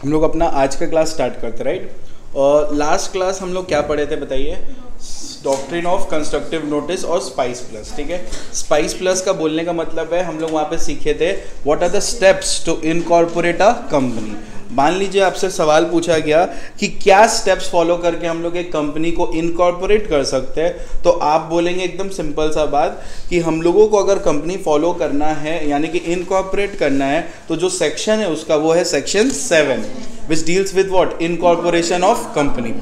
हम लोग अपना आज का क्लास स्टार्ट करते, राइट। और लास्ट क्लास हम लोग क्या पढ़े थे बताइए? डॉक्ट्रिन ऑफ कंस्ट्रक्टिव नोटिस और स्पाइस प्लस, ठीक है। स्पाइस प्लस का बोलने का मतलब है हम लोग वहाँ पे सीखे थे what are the steps to incorporate a company. मान लीजिए आपसे सवाल पूछा गया कि क्या स्टेप्स फॉलो करके हम लोग एक कंपनी को इनकॉर्पोरेट कर सकते हैं, तो आप बोलेंगे एकदम सिंपल सा बात कि हम लोगों को अगर कंपनी फॉलो करना है यानी कि इनकॉर्पोरेट करना है तो जो सेक्शन है उसका वो है section 7 which deals with what? Incorporation of company.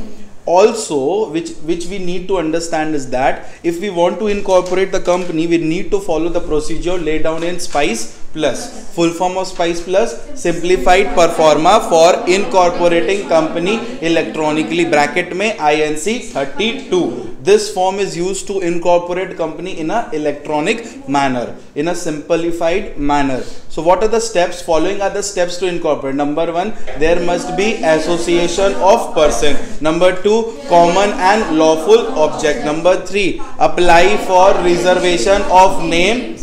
Also, which we need to understand is that if we want to incorporate the company, we need to follow the procedure laid down in SPICE Plus. Full form of SPICE Plus, Simplified Performa for Incorporating Company Electronically, bracket में INC 32. This form is used to incorporate company in a electronic manner, in a simplified manner. So what are the steps? Following are the steps to incorporate. Number 1, there must be association of person. Number 2, common and lawful object. Number 3, apply for reservation of name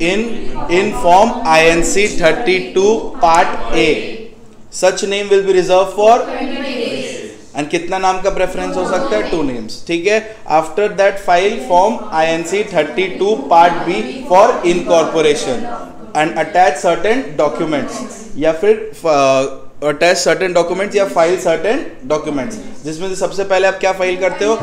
in form INC 32 part A. Such name will be reserved for and कितना नाम का preference हो सकता है? 2 names, ठीक है। After that file form INC 32 part B for incorporation and attach certain documents या फिर अटैच सर्टेन डॉक्यूमेंट्स या फाइल सर्टेन डॉक्यूमेंट्स, जिसमें से सबसे पहले आप क्या फाइल करते हो?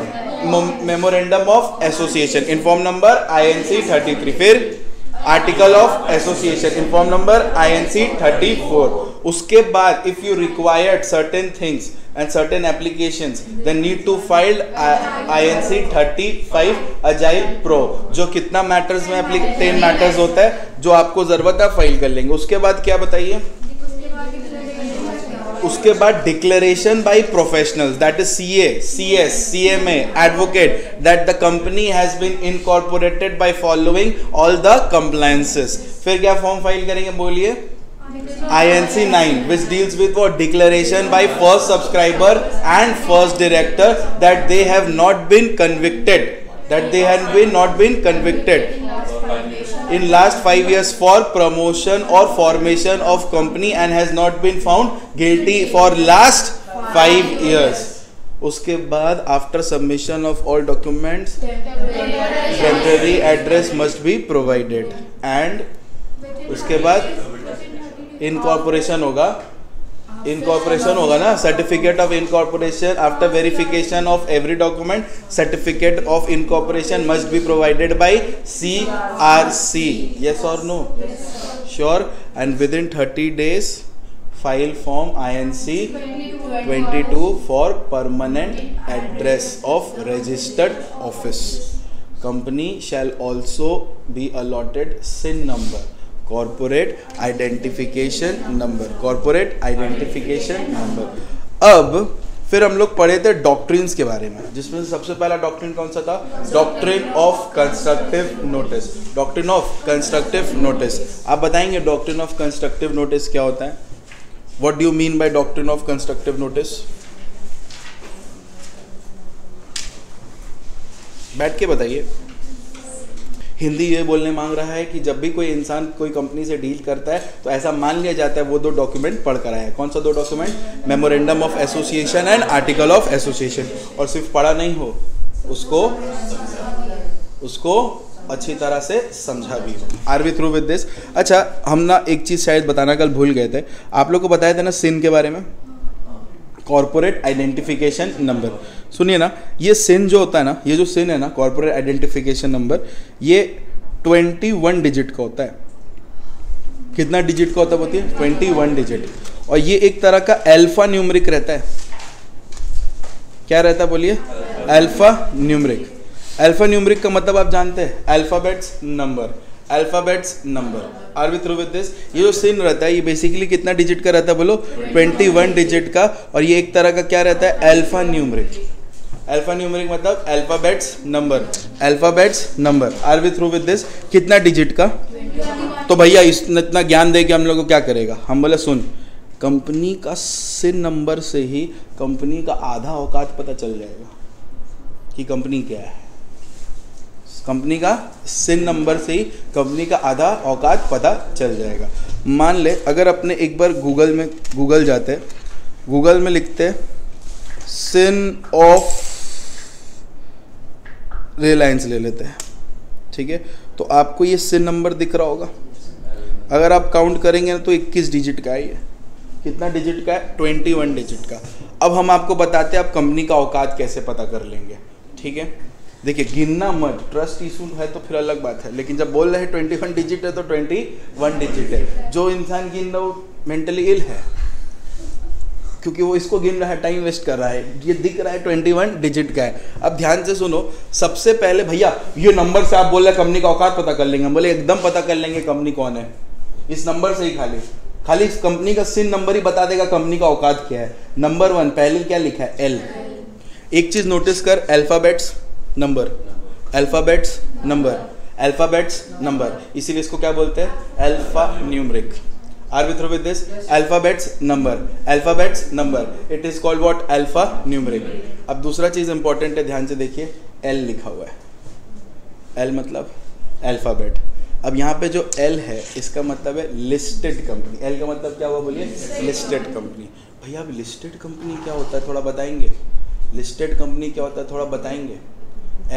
Memorandum of association in form number INC 33, फिर article of association in form number INC 34। उसके बाद if you required certain things and certain applications then need to file INC 35 Agile Pro, जो कितना मैटर्स में 10 मैटर्स होता है जो आपको जरूरत है फाइल कर लेंगे। उसके बाद क्या बताइए? उसके बाद declaration by professionals that is CA, CS, CMA, advocate that the company has been incorporated by following all the compliances. फिर क्या फॉर्म फाइल करेंगे बोलिए? INC 9 which deals with what? Declaration by first subscriber and first director that they have not been convicted, in last 5 years for promotion or formation of company and has not been found guilty for last 5 years. उसके बाद after submission of all documents temporary address must be provided and उसके बाद incorporation होगा ना, certificate of incorporation. After verification of every document certificate of incorporation must be provided by CRC, yes और no? Sure. And within 30 days file form INC 22 for permanent address of registered office. Company shall also be allotted SIN number, corporate identification number. अब फिर हम लोग पढ़े थे doctrines के बारे में, जिसमें से सबसे पहला डॉक्ट्रिन कौन सा था? Doctrine of constructive notice. Doctrine of constructive notice, आप बताएंगे डॉक्ट्रिन ऑफ कंस्ट्रक्टिव नोटिस क्या होता है? What do you mean by doctrine of constructive notice? बैठ के बताइए। हिंदी ये बोलने मांग रहा है कि जब भी कोई इंसान कोई कंपनी से डील करता है तो ऐसा मान लिया जाता है वो 2 डॉक्यूमेंट पढ़ कर आया है। कौन सा 2 document? Memorandum of association and article of association. और सिर्फ पढ़ा नहीं हो, उसको अच्छी तरह से समझा भी हो। Are we through with this? अच्छा, हम ना एक चीज़ शायद बताना कल भूल गए थे। आप लोग को बताया था ना SIN के बारे में, कॉर्पोरेट आइडेंटिफिकेशन नंबर। सुनिए ना, ये SIN जो होता है ना, ये जो SIN है ना, कॉर्पोरेट आइडेंटिफिकेशन नंबर, ये 21 डिजिट का होता है। कितना डिजिट का होता है? बताइए। 21 डिजिट। और ये एक तरह का अल्फा न्यूमरिक रहता है। क्या रहता है बोलिए? Alpha numeric. अल्फा न्यूमरिक का मतलब आप जानते हैं? Alphabets number. Are we through with this? ये जो SIN रहता है ये बेसिकली कितना डिजिट का रहता है बोलो? 21 डिजिट का। और ये एक तरह का क्या रहता है? Alpha numeric. मतलब alphabets number. Are we through with this? कितना डिजिट का? तो भैया इतना ज्ञान दे के हम लोग को क्या करेगा? हम बोले सुन, कंपनी का SIN नंबर से ही कंपनी का आधा औकात पता चल जाएगा कि कंपनी क्या है। कंपनी का SIN नंबर से ही कंपनी का आधा औकात पता चल जाएगा। मान ले अगर अपने एक बार गूगल जाते हैं गूगल में लिखते हैं सिन ऑफ रिलायंस ले लेते हैं, ठीक है। तो आपको ये सिन नंबर दिख रहा होगा, अगर आप काउंट करेंगे ना तो 21 डिजिट का है ये। कितना डिजिट का है? 21 डिजिट का। अब हम आपको बताते हैं आप कंपनी का औकात कैसे पता कर लेंगे, ठीक है। देखिए गिनना मत, ट्रस्ट इशू है तो फिर अलग बात है, लेकिन जब बोल रहे हैं 21 डिजिट है तो 21 डिजिट है। जो इंसान गिन रहा हो मेंटली इल है, क्योंकि वो इसको गिन रहा है, टाइम वेस्ट कर रहा है। ये दिख रहा है 21 डिजिट का है। अब ध्यान से सुनो, सबसे पहले भैया ये नंबर से आप बोल रहे हैं कंपनी का औकात पता कर लेंगे, हम बोले एकदम पता कर लेंगे कंपनी कौन है, इस नंबर से ही खाली इस कंपनी का सिन नंबर ही बता देगा कंपनी का औकात क्या है। नंबर 1 पहले क्या लिखा है? एल। एक चीज नोटिस कर, alphabets number, alphabets number, alphabets number, इसीलिए इसको क्या बोलते हैं? Alpha numeric. Are we through with this? Alphabets number, alphabets number. It is called what? Alpha numeric. अब दूसरा चीज इंपॉर्टेंट है, ध्यान से देखिए, L लिखा हुआ है। L मतलब अल्फाबेट। अब यहाँ पे जो L है इसका मतलब है लिस्टेड कंपनी। L का मतलब क्या हुआ बोलिए? Listed company. भैया अब लिस्टेड कंपनी क्या होता है थोड़ा बताएंगे? लिस्टेड कंपनी क्या होता है थोड़ा बताएंगे?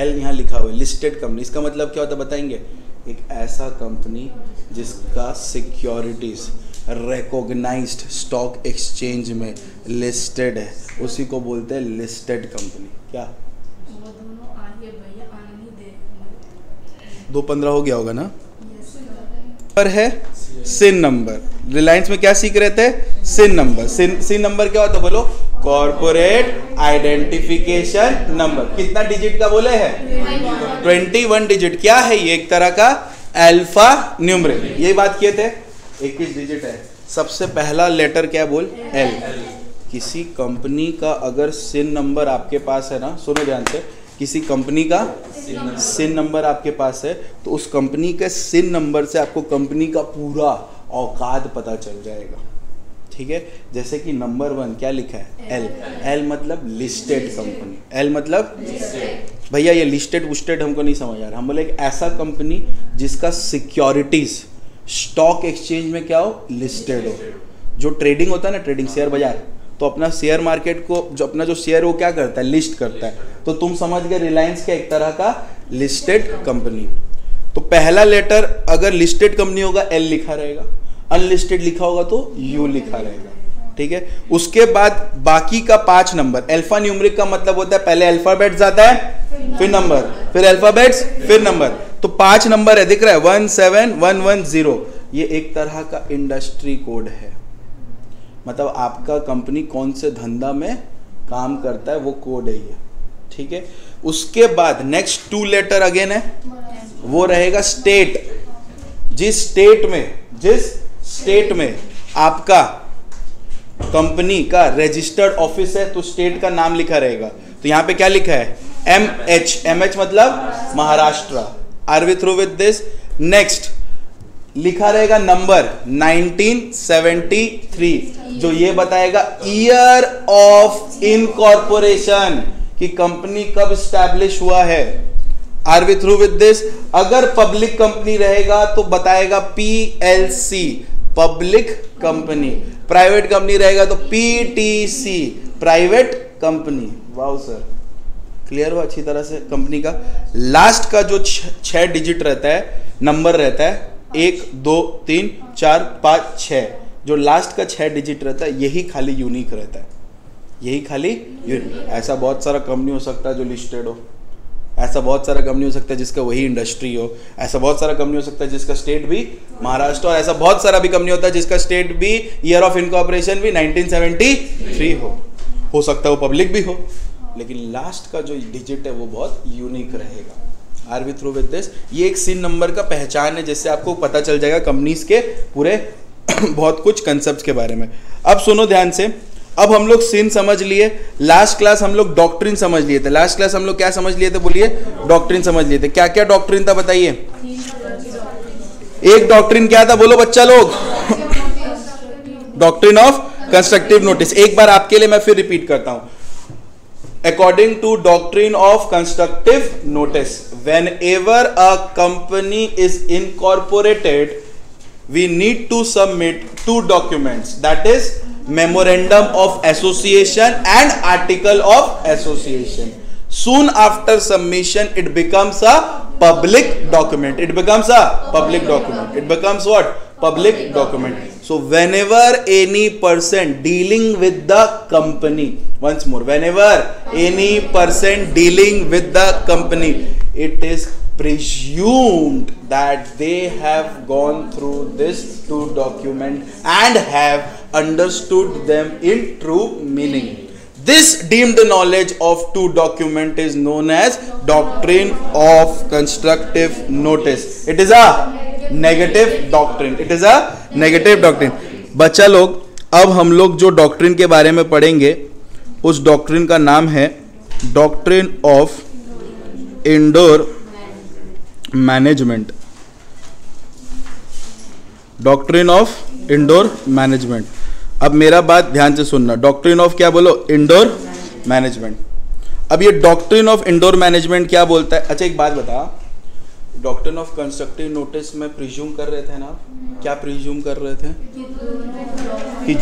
L यहाँ लिखा हुआ है लिस्टेड कंपनी, इसका मतलब क्या होता है बताएंगे? एक ऐसा कंपनी जिसका सिक्योरिटीज रिकॉग्नाइज्ड स्टॉक एक्सचेंज में लिस्टेड है, उसी को बोलते हैं लिस्टेड कंपनी। क्या 2:15 हो गया होगा ना? पर है सिन नंबर। रिलायंस में क्या सीख रहे थे? सिन नंबर। सिन नंबर क्या होता है बोलो? Corporate identification number. कितना डिजिट का बोले है? 21 डिजिट। क्या है ये? एक तरह का अल्फा न्यूमरिक। ये बात किए थे, 21 डिजिट है। सबसे पहला लेटर क्या बोल? एल। किसी कंपनी का अगर सिन नंबर आपके पास है ना, सुनो ध्यान से, किसी कंपनी का सिन नंबर आपके पास है तो उस कंपनी के सिन नंबर से आपको कंपनी का पूरा औकात पता चल जाएगा, ठीक है। जैसे कि नंबर 1 क्या लिखा है? एल। एल मतलब लिस्टेड कंपनी। एल मतलब भैया ये लिस्टेड वुस्टेड हमको नहीं समझ आ रहा, हम बोले एक ऐसा कंपनी जिसका सिक्योरिटीज स्टॉक एक्सचेंज में क्या हो? लिस्टेड हो। जो ट्रेडिंग होता है ना, ट्रेडिंग शेयर बाजार, तो अपना शेयर मार्केट को जो अपना जो शेयर वो क्या करता है? लिस्ट करता है। तो तुम समझ गए रिलायंस का एक तरह का लिस्टेड कंपनी। तो पहला लेटर अगर लिस्टेड कंपनी होगा एल लिखा रहेगा, अनलिस्टेड लिखा होगा तो यू लिखा रहेगा, ठीक है। उसके बाद बाकी का 5 नंबर, अल्फा न्यूमरिक का मतलब होता है पहले अल्फाबेट्स आता है फिर नंबर, फिर अल्फाबेट्स फिर नंबर। तो 5 नंबर है, दिख रहा है 17110। ये एक तरह का इंडस्ट्री कोड है, मतलब आपका कंपनी कौन से धंधा में काम करता है वो कोड है ये, ठीक है। उसके बाद नेक्स्ट 2 लेटर अगेन है, वो रहेगा स्टेट। जिस स्टेट में आपका कंपनी का रजिस्टर्ड ऑफिस है तो स्टेट का नाम लिखा रहेगा। तो यहां पे क्या लिखा है? MH मतलब Maharashtra. Are we through with this? Next लिखा रहेगा नंबर 1973, जो ये बताएगा ईयर ऑफ इनकॉर्पोरेशन, कि कंपनी कब स्टैब्लिश हुआ है। Are we through with this? अगर पब्लिक कंपनी रहेगा तो बताएगा PLC, public company. Private company रहेगा तो PTC, private company. Wow sir, clear हुआ अच्छी तरह से कंपनी का। लास्ट का जो 6 डिजिट रहता है, नंबर रहता है 1 2 3 4 5 6, जो लास्ट का 6 डिजिट रहता है यही खाली यूनिक रहता है, यही खाली यूनिक। ऐसा बहुत सारा कंपनी हो सकता है जो लिस्टेड हो, ऐसा बहुत सारा कंपनी हो सकता है जिसका वही इंडस्ट्री हो, ऐसा बहुत सारा कंपनी हो सकता है जिसका स्टेट भी महाराष्ट्र, और ऐसा बहुत सारा भी कंपनी होता है जिसका स्टेट भी ईयर ऑफ इनकॉर्पोरेशन भी 1973 हो सकता है वो पब्लिक भी हो, लेकिन लास्ट का जो डिजिट है वो बहुत यूनिक रहेगा। Are we through with this? ये एक सिन नंबर का पहचान है जिससे आपको पता चल जाएगा कंपनीज के पूरे बहुत कुछ कंसेप्ट के बारे में। अब सुनो ध्यान से, अब हम लोग सिन समझ लिए, लास्ट क्लास हम लोग डॉक्ट्रिन समझ लिए थे। लास्ट क्लास हम लोग क्या समझ लिए थे बोलिए? डॉक्ट्रिन समझ लिए थे। क्या क्या डॉक्ट्रिन था बताइए? एक डॉक्ट्रिन क्या था बोलो बच्चा लोग? Doctrine of constructive notice. एक बार आपके लिए मैं फिर रिपीट करता हूं। According to doctrine of constructive notice, whenever a company is incorporated, we need to submit 2 documents, that is memorandum of association and article of association. Soon after submission it becomes a public document. It becomes a public document. It becomes what? Public document. So whenever any person dealing with the company, once more, whenever any person dealing with the company, it is presumed that they have gone through this two document and have understood them in true meaning. This deemed knowledge of two document is known as doctrine of constructive notice. It is a negative doctrine. It is a negative doctrine. बच्चा लोग, अब हम लोग जो doctrine के बारे में पढ़ेंगे उस डॉक्ट्रिन का नाम है doctrine of indoor management. Doctrine of indoor management. अब मेरा बात ध्यान से सुनना. डॉक्ट्रिन ऑफ क्या बोलो? Indoor management. अब ये डॉक्ट्रिन ऑफ इंडोर मैनेजमेंट क्या बोलता है? अच्छा एक बात बता, डॉक्ट्रिन ऑफ कंस्ट्रक्टिव नोटिस में प्रिज्यूम कर रहे थे ना, क्या प्रिज्यूम कर रहे थे कि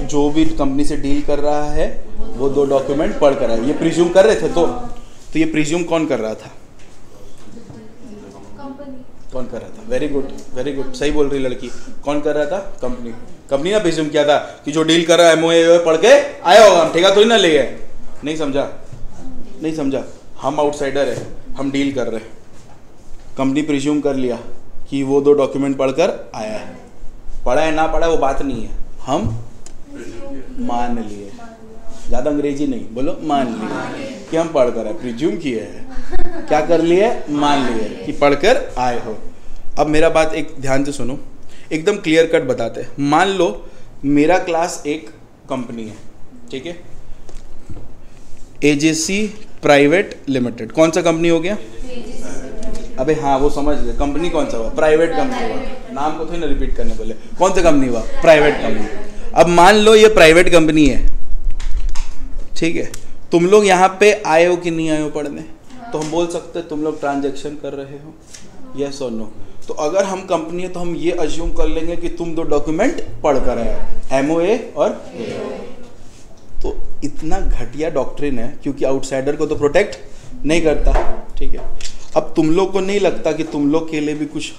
जो भी कंपनी से डील कर रहा है वो दो डॉक्यूमेंट पढ़ कर है, ये प्रिज्यूम कर रहे थे. तो ये प्रिज्यूम कौन कर रहा था? कौन कर रहा था? वेरी गुड, वेरी गुड, सही बोल रही लड़की. कौन कर रहा था? कंपनी. कंपनी ने प्रिज्यूम किया था कि जो डील कर रहा है एमओए पढ़ के आया होगा, हम ठेका थोड़ी ना ले गए. नहीं समझा? नहीं समझा? हम आउटसाइडर है, हम डील कर रहे हैं. कंपनी प्रिज्यूम कर लिया कि वो दो डॉक्यूमेंट पढ़कर आया है. पढ़ा है ना पढ़ा वो बात नहीं है, हम मान लिए. ज़्यादा अंग्रेजी नहीं बोलो, मान लिए कि हम पढ़कर आए. प्रिज्यूम किए हैं, क्या कर लिए? मान लिए कि पढ़कर आए हो. अब मेरा बात एक ध्यान से सुनो, एकदम क्लियर कट बताते हैं. मान लो मेरा क्लास एक कंपनी है, ठीक है, एजेसी प्राइवेट लिमिटेड. कौन सा कंपनी हो गया? अबे हाँ वो समझ गए. कंपनी कौन सा हुआ? प्राइवेट कंपनी हुआ. नाम को थोड़ी ना रिपीट करने बोले. कौन सा कंपनी हुआ? Private company. अब मान लो ये प्राइवेट कंपनी है, ठीक है. तुम लोग यहाँ पे आए हो कि नहीं आए हो पढ़ने? तो हम बोल सकते हैं तुम लोग ट्रांजैक्शन कर रहे हो, यस और नो. तो अगर हम कंपनी है तो हम ये अज्यूम कर लेंगे कि तुम दो डॉक्यूमेंट पढ़ कर आए, एमओए और. तो इतना घटिया डॉक्ट्रिन है क्योंकि आउटसाइडर को तो प्रोटेक्ट नहीं करता, ठीक है. अब तुम लोग को नहीं लगता कि तुम लोग के लिए भी कुछ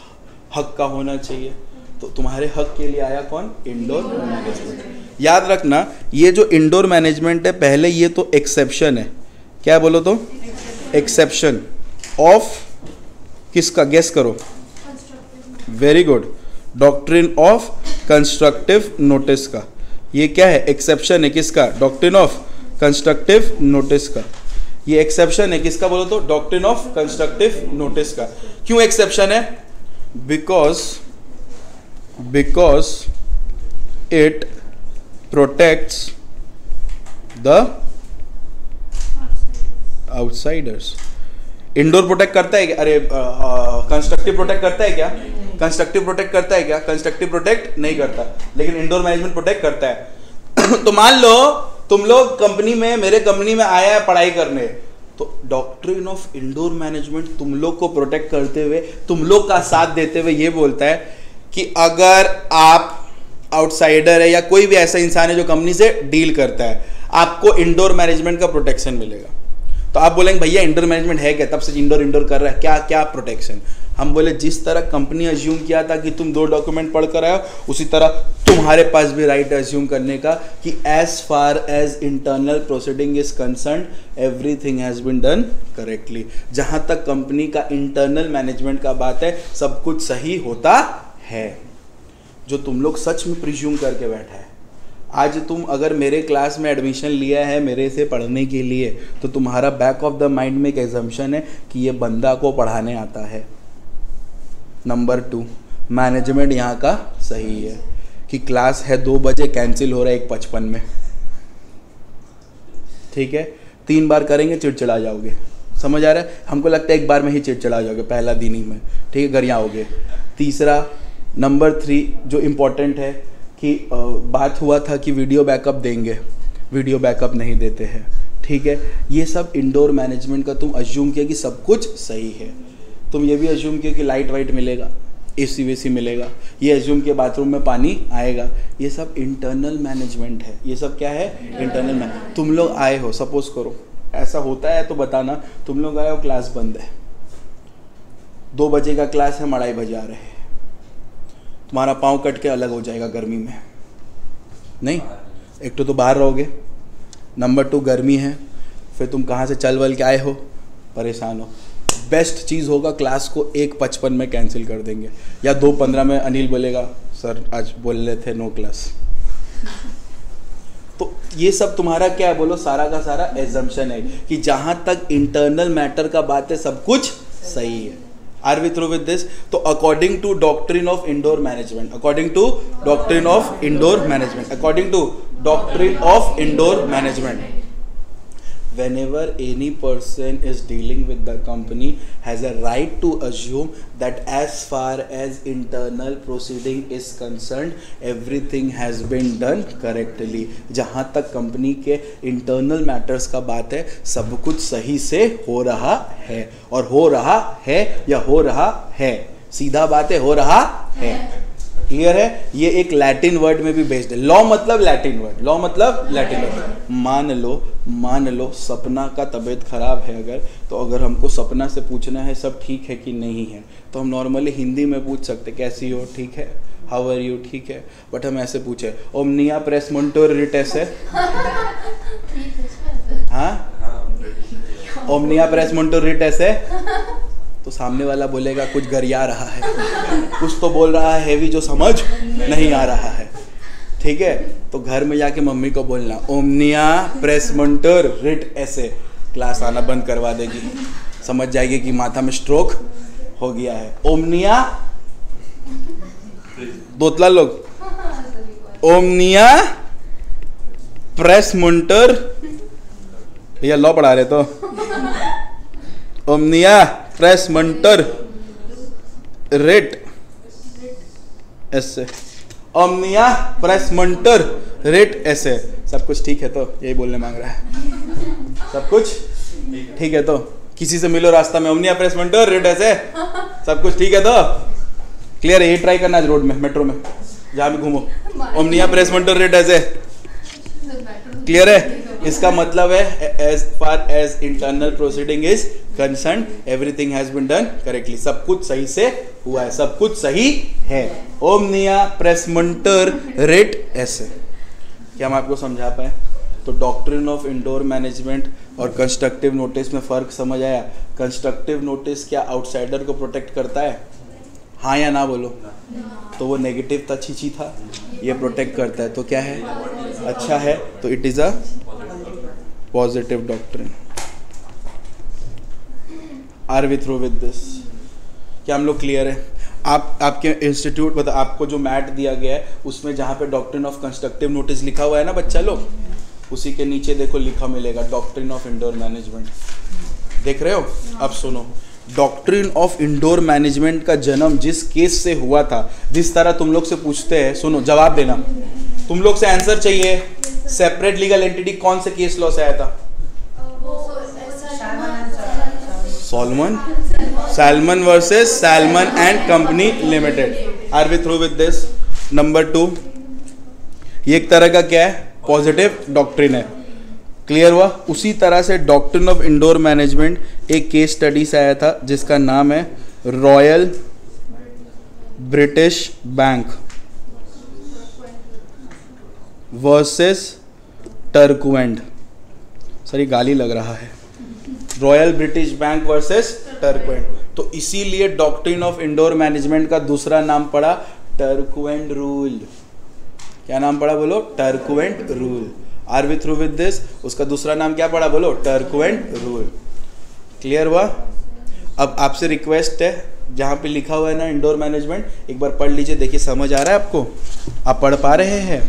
हक का होना चाहिए? तो तुम्हारे हक के लिए आया कौन? Indoor management. याद रखना ये जो इंडोर मैनेजमेंट है, पहले ये तो एक्सेप्शन है. क्या बोलो? तो एक्सेप्शन ऑफ किसका? गेस करो. Very good. Doctrine of constructive notice का. ये क्या है? एक्सेप्शन है. किसका? डॉक्ट्रिन ऑफ कंस्ट्रक्टिव नोटिस का. ये एक्सेप्शन है किसका? बोलो तो डॉक्ट्रिन ऑफ कंस्ट्रक्टिव नोटिस का. क्यों एक्सेप्शन है? Because it protects the outsiders. Indoor protect करता है क्या? अरे कंस्ट्रक्टिव प्रोटेक्ट करता है क्या? कंस्ट्रक्टिव प्रोटेक्ट करता है क्या? कंस्ट्रक्टिव प्रोटेक्ट नहीं करता, लेकिन इंडोर मैनेजमेंट प्रोटेक्ट करता है. तो मान लो तुम लोग कंपनी में, मेरे कंपनी में आया है पढ़ाई करने, तो डॉक्ट्रिन ऑफ इंडोर मैनेजमेंट तुम लोग को प्रोटेक्ट करते हुए, तुम लोग का साथ देते हुए ये बोलता है कि अगर आप आउटसाइडर है या कोई भी ऐसा इंसान है जो कंपनी से डील करता है, आपको इंडोर मैनेजमेंट का प्रोटेक्शन मिलेगा. तो आप बोलेंगे भैया इंडोर मैनेजमेंट है क्या? तब से इंडोर कर रहा है, क्या क्या प्रोटेक्शन? हम बोले जिस तरह कंपनी अज्यूम किया था कि तुम दो डॉक्यूमेंट पढ़ कर आए, उसी तरह तुम्हारे पास भी राइट अज्यूम करने का कि as far as internal proceeding is concern everything has been done correctly. जहाँ तक कंपनी का इंटरनल मैनेजमेंट का बात है, सब कुछ सही होता है. जो तुम लोग सच में प्रिज्यूम करके बैठा है. आज तुम अगर मेरे क्लास में एडमिशन लिया है मेरे से पढ़ने के लिए, तो तुम्हारा बैक ऑफ द माइंड में एक एजम्पशन है कि ये बंदा को पढ़ाने आता है. नंबर 2, मैनेजमेंट यहाँ का सही है कि क्लास है 2 बजे, कैंसिल हो रहा है 1:55 में, ठीक है. 3 बार करेंगे चिड़चिड़ा जाओगे. समझ आ रहा है? हमको लगता है एक बार में ही चिड़चिड़ा जाओगे, पहला दिन ही में, ठीक है, घर यहाँ आओगे. तीसरा, नंबर 3 जो इम्पोर्टेंट है कि बात हुआ था कि वीडियो बैकअप देंगे, वीडियो बैकअप नहीं देते हैं, ठीक है. ये सब इंडोर मैनेजमेंट का तुम अज्यूम किया कि सब कुछ सही है. तुम ये भी अज्यूम किया कि लाइट वाइट मिलेगा, एसी वेसी मिलेगा, ये एज्यूम के बाथरूम में पानी आएगा। ये सब इंटरनल मैनेजमेंट है। ये सब क्या है? Internal management. तुम लोग आए हो, सपोज करो ऐसा होता है तो बताना, तुम लोग आए हो, क्लास बंद है, 2 बजे का क्लास है, 2:30 बजे आ रहे हैं, तुम्हारा पाँव कट के अलग हो जाएगा गर्मी में। नहीं, एक तो बाहर रहोगे, नंबर 2 गर्मी है, फिर तुम कहाँ से चल वल के आए हो, परेशान हो। बेस्ट चीज़ होगा क्लास को 1:55 में कैंसिल कर देंगे, या 2:15 में अनिल बोलेगा सर आज बोल रहे थे नो क्लास। तो ये सब तुम्हारा क्या है बोलो, सारा का सारा एजम्पशन है कि जहाँ तक इंटरनल मैटर का बात है सब कुछ सही है। Are we through with this? तो according to doctrine of indoor management, according to doctrine of indoor management, according to doctrine of indoor management, whenever any person is dealing with the company has a right to assume that as far as internal proceeding is concerned everything has been done correctly। जहाँ तक company के internal matters का बात है सब कुछ सही से हो रहा है, और हो रहा है या हो रहा है, सीधा बात है, हो रहा है। क्लियर है? ये एक लैटिन वर्ड में भी बेस्ड है। लॉ मतलब लैटिन वर्ड, लॉ मतलब लैटिन वर्ड। मान लो सपना का तबीयत खराब है अगर, तो अगर हमको सपना से पूछना है सब ठीक है कि नहीं है, तो हम नॉर्मली हिंदी में पूछ सकते कैसी हो, ठीक है, हाउ आर यू, ठीक है। बट हम ऐसे पूछे ओमनिया प्रेसमोंटोर रिटेस है, हाँ, ओमनिया प्रेसमोंटोर रिटेस है, तो सामने वाला बोलेगा कुछ गरिया रहा है, कुछ तो बोल रहा है हैवी जो समझ नहीं आ रहा है। ठीक है, तो घर में जाके मम्मी को बोलना ओमनिया प्रेसमोंटर रिट ऐसे, क्लास आना बंद करवा देगी, समझ जाएगी कि माथा में स्ट्रोक हो गया है। ओमनिया, दोतला लोग, ओमनिया प्रेसमोंटर, भैया लॉ पढ़ा रहे तो, ओमनिया प्रेसमोंटर रिट ऐसे, ओमनिया प्रेसमोंटर रिट ऐसे, सब कुछ ठीक है तो, यही बोलने मांग रहा है, सब कुछ ठीक है तो। किसी से मिलो रास्ता में, ओमनिया प्रेसमोंटर रिट ऐसे, सब कुछ ठीक है तो। क्लियर है? ये ट्राई करना है रोड में, मेट्रो में, जहाँ भी घूमो, ओमनिया प्रेसमोंटर रिट ऐसे। क्लियर है? इसका मतलब है as far as internal proceeding is concern everything has been done correctly, सब कुछ सही से हुआ है, सब कुछ सही है। ओमनिया प्रेसमोंटर रिट ऐसे। क्या हम आपको समझा पाए? तो डॉक्ट्रिन ऑफ इंडोर मैनेजमेंट और कंस्ट्रक्टिव नोटिस में फ़र्क समझ आया? कंस्ट्रक्टिव नोटिस क्या आउटसाइडर को प्रोटेक्ट करता है? हाँ या ना बोलो। तो वो नेगेटिव था, छीछी था, ये प्रोटेक्ट करता है, तो क्या है? अच्छा है, तो it is a positive doctrine. Are we through with this? क्या हम लोग क्लियर है? आपके इंस्टीट्यूट मतलब आपको जो मैट दिया गया है उसमें जहाँ पे डॉक्ट्रिन ऑफ कंस्ट्रक्टिव नोटिस लिखा हुआ है ना बच्चा लोग, उसी के नीचे देखो लिखा मिलेगा डॉक्ट्रिन ऑफ इंडोर मैनेजमेंट। देख रहे हो? अब सुनो, डॉक्ट्रिन ऑफ इंडोर मैनेजमेंट का जन्म जिस केस से हुआ था, जिस तरह तुम लोग से पूछते हैं, सुनो जवाब देना, तुम लोग से आंसर चाहिए, सेपरेट लीगल एंटिटी कौन से केस लॉ से आया था? Salmon versus Salmon and company limited. Are we through with this? Number 2, ये एक तरह का क्या है? पॉजिटिव डॉक्ट्रिन है। क्लियर हुआ? उसी तरह से डॉक्ट्रिन ऑफ इंडोर मैनेजमेंट एक केस स्टडी से आया था जिसका नाम है Royal British Bank versus Turquand. Sir ये गाली लग रहा है, Royal British Bank versus Turquand. तो इसीलिए डॉक्ट्रिन ऑफ इंडोर मैनेजमेंट का दूसरा नाम पड़ा टर्कवेंट रूल। क्या नाम पड़ा बोलो? Turquand rule. Are we through with this? उसका दूसरा नाम क्या पड़ा बोलो? Turquand rule. क्लियर हुआ? अब आपसे रिक्वेस्ट है, जहाँ पे लिखा हुआ है ना इंडोर मैनेजमेंट, एक बार पढ़ लीजिए, देखिए समझ आ रहा है आपको? आप पढ़ पा रहे हैं?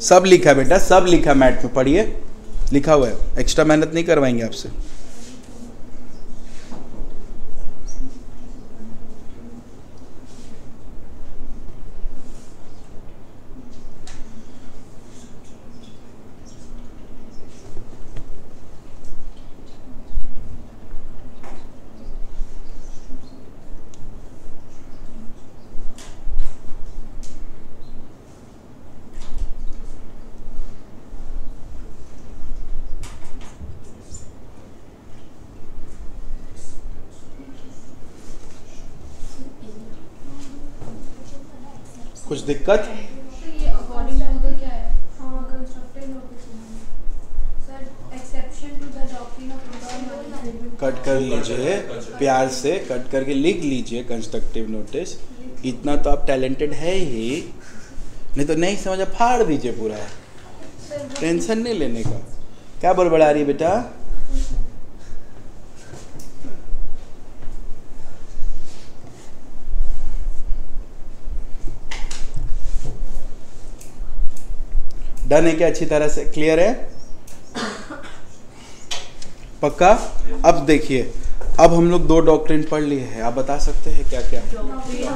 सब लिखा है बेटा, सब लिखा है, मैट में पढ़िए, लिखा हुआ है, एक्स्ट्रा मेहनत नहीं करवाएंगे आपसे। कुछ दिक्कत? ये अकॉर्डिंग टू द क्या है? Constructive notice sir, exception to the doctrine of indoor. Cut कर लीजिए, प्यार से कट करके लिख लीजिए कंस्ट्रक्टिव नोटिस। इतना तो आप टैलेंटेड है ही, नहीं तो नहीं समझा फाड़ दीजिए पूरा, टेंशन नहीं लेने का। क्या बड़बड़ा रही है बेटा? डन है क्या? अच्छी तरह से क्लियर है? पक्का? अब देखिए, अब हम लोग 2 डॉक्ट्रिन पढ़ लिए हैं। आप बता सकते हैं क्या क्या?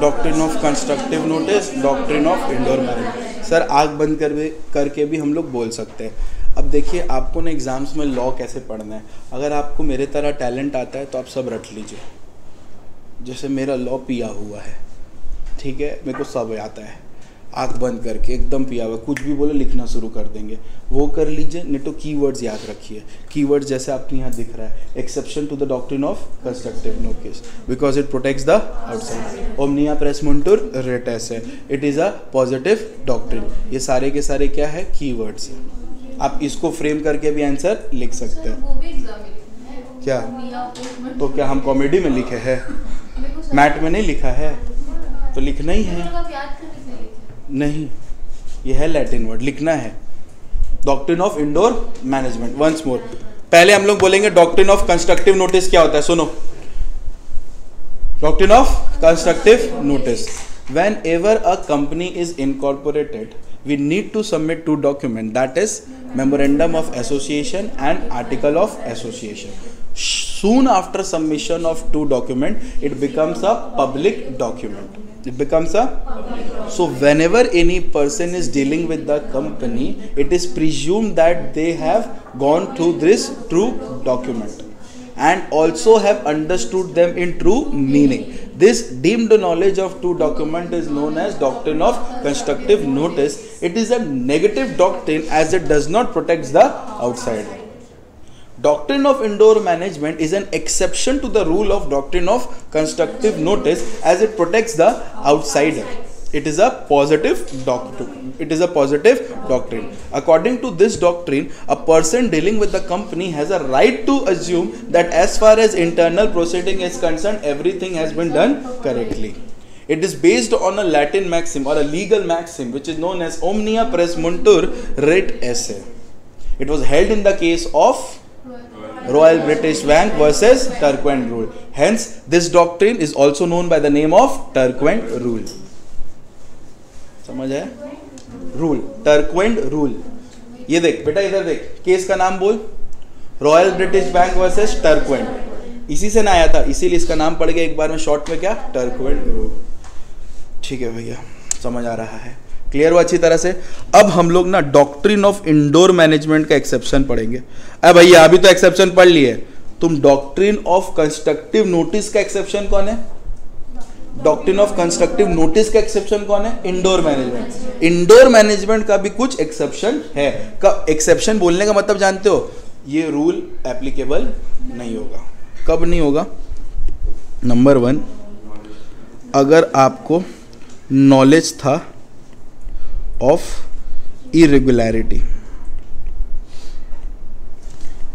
Doctrine of constructive notice, doctrine of indoor management. Sir आग बंद करके भी हम लोग बोल सकते हैं। अब देखिए, आपको ना एग्जाम्स में लॉ कैसे पढ़ना है। अगर आपको मेरे तरह टैलेंट आता है तो आप सब रट लीजिए। जैसे मेरा लॉ पिया हुआ है, ठीक है, मेरे को सब आता है। आँख बंद करके एकदम पिया हुआ, कुछ भी बोले लिखना शुरू कर देंगे, वो कर लीजिए। नहीं तो कीवर्ड्स याद रखिए। कीवर्ड्स जैसे आपके यहाँ दिख रहा है, exception to the doctrine of constructive notice because it protects the outside. Omnia praesumuntur rite है, it is a positive doctrine. ये सारे के सारे क्या है? कीवर्ड्स है। आप इसको फ्रेम करके भी आंसर लिख सकते हैं। क्या? तो क्या हम कॉमेडी में लिखे हैं? मैट में नहीं लिखा है तो लिखना ही है। नहीं, ये है लैटिन वर्ड, लिखना है। Doctrine of indoor management. Once more, पहले हम लोग बोलेंगे डॉक्ट्रिन ऑफ कंस्ट्रक्टिव नोटिस क्या होता है। सुनो, doctrine of constructive notice, when ever a company is incorporated we need to submit 2 documents, that is memorandum of association and article of association. Soon after submission of 2 documents, it becomes a public document. It becomes a so whenever any person is dealing with the company, it is presumed that they have gone through this true document and also have understood them in true meaning. This deemed knowledge of 2 documents is known as doctrine of constructive notice. It is a negative doctrine as it does not protect the outsider. Doctrine of indoor management is an exception to the rule of doctrine of constructive notice as it protects the outsider. It is a positive doctrine. It is a positive doctrine. According to this doctrine, a person dealing with the company has a right to assume that as far as internal proceeding is concerned, everything has been done correctly. It is based on a Latin maxim or a legal maxim which is known as omnia pres muntur ret esse. It was held in the case of Royal British Bank versus Turquoise Rule. Hence, this doctrine is also known by the name of Turquoise Rule. समझ है? Rule, Turquand rule. ये देख बेटा, इधर देख, case का नाम बोल, Royal British Bank versus Turquand. इसी से ना आया था, इसीलिए इसका नाम पड़ गया एक बार में शॉर्ट में, क्या? टर्क्वेंड रूल। ठीक है भैया, समझ आ रहा है? क्लियर हुआ अच्छी तरह से? अब हम लोग ना डॉक्ट्रिन ऑफ इंडोर मैनेजमेंट का एक्सेप्शन पढ़ेंगे। अरे भैया अभी तो एक्सेप्शन पढ़ लिए, तुम डॉक्ट्रिन ऑफ कंस्ट्रक्टिव नोटिस का एक्सेप्शन कौन है? डॉक्ट्रिन ऑफ कंस्ट्रक्टिव नोटिस का एक्सेप्शन कौन है? Indoor management. इंडोर मैनेजमेंट का भी कुछ एक्सेप्शन है। कब एक्सेप्शन बोलने का मतलब जानते हो? ये रूल एप्लीकेबल नहीं होगा। कब नहीं होगा? नंबर 1, अगर आपको नॉलेज था of irregularity,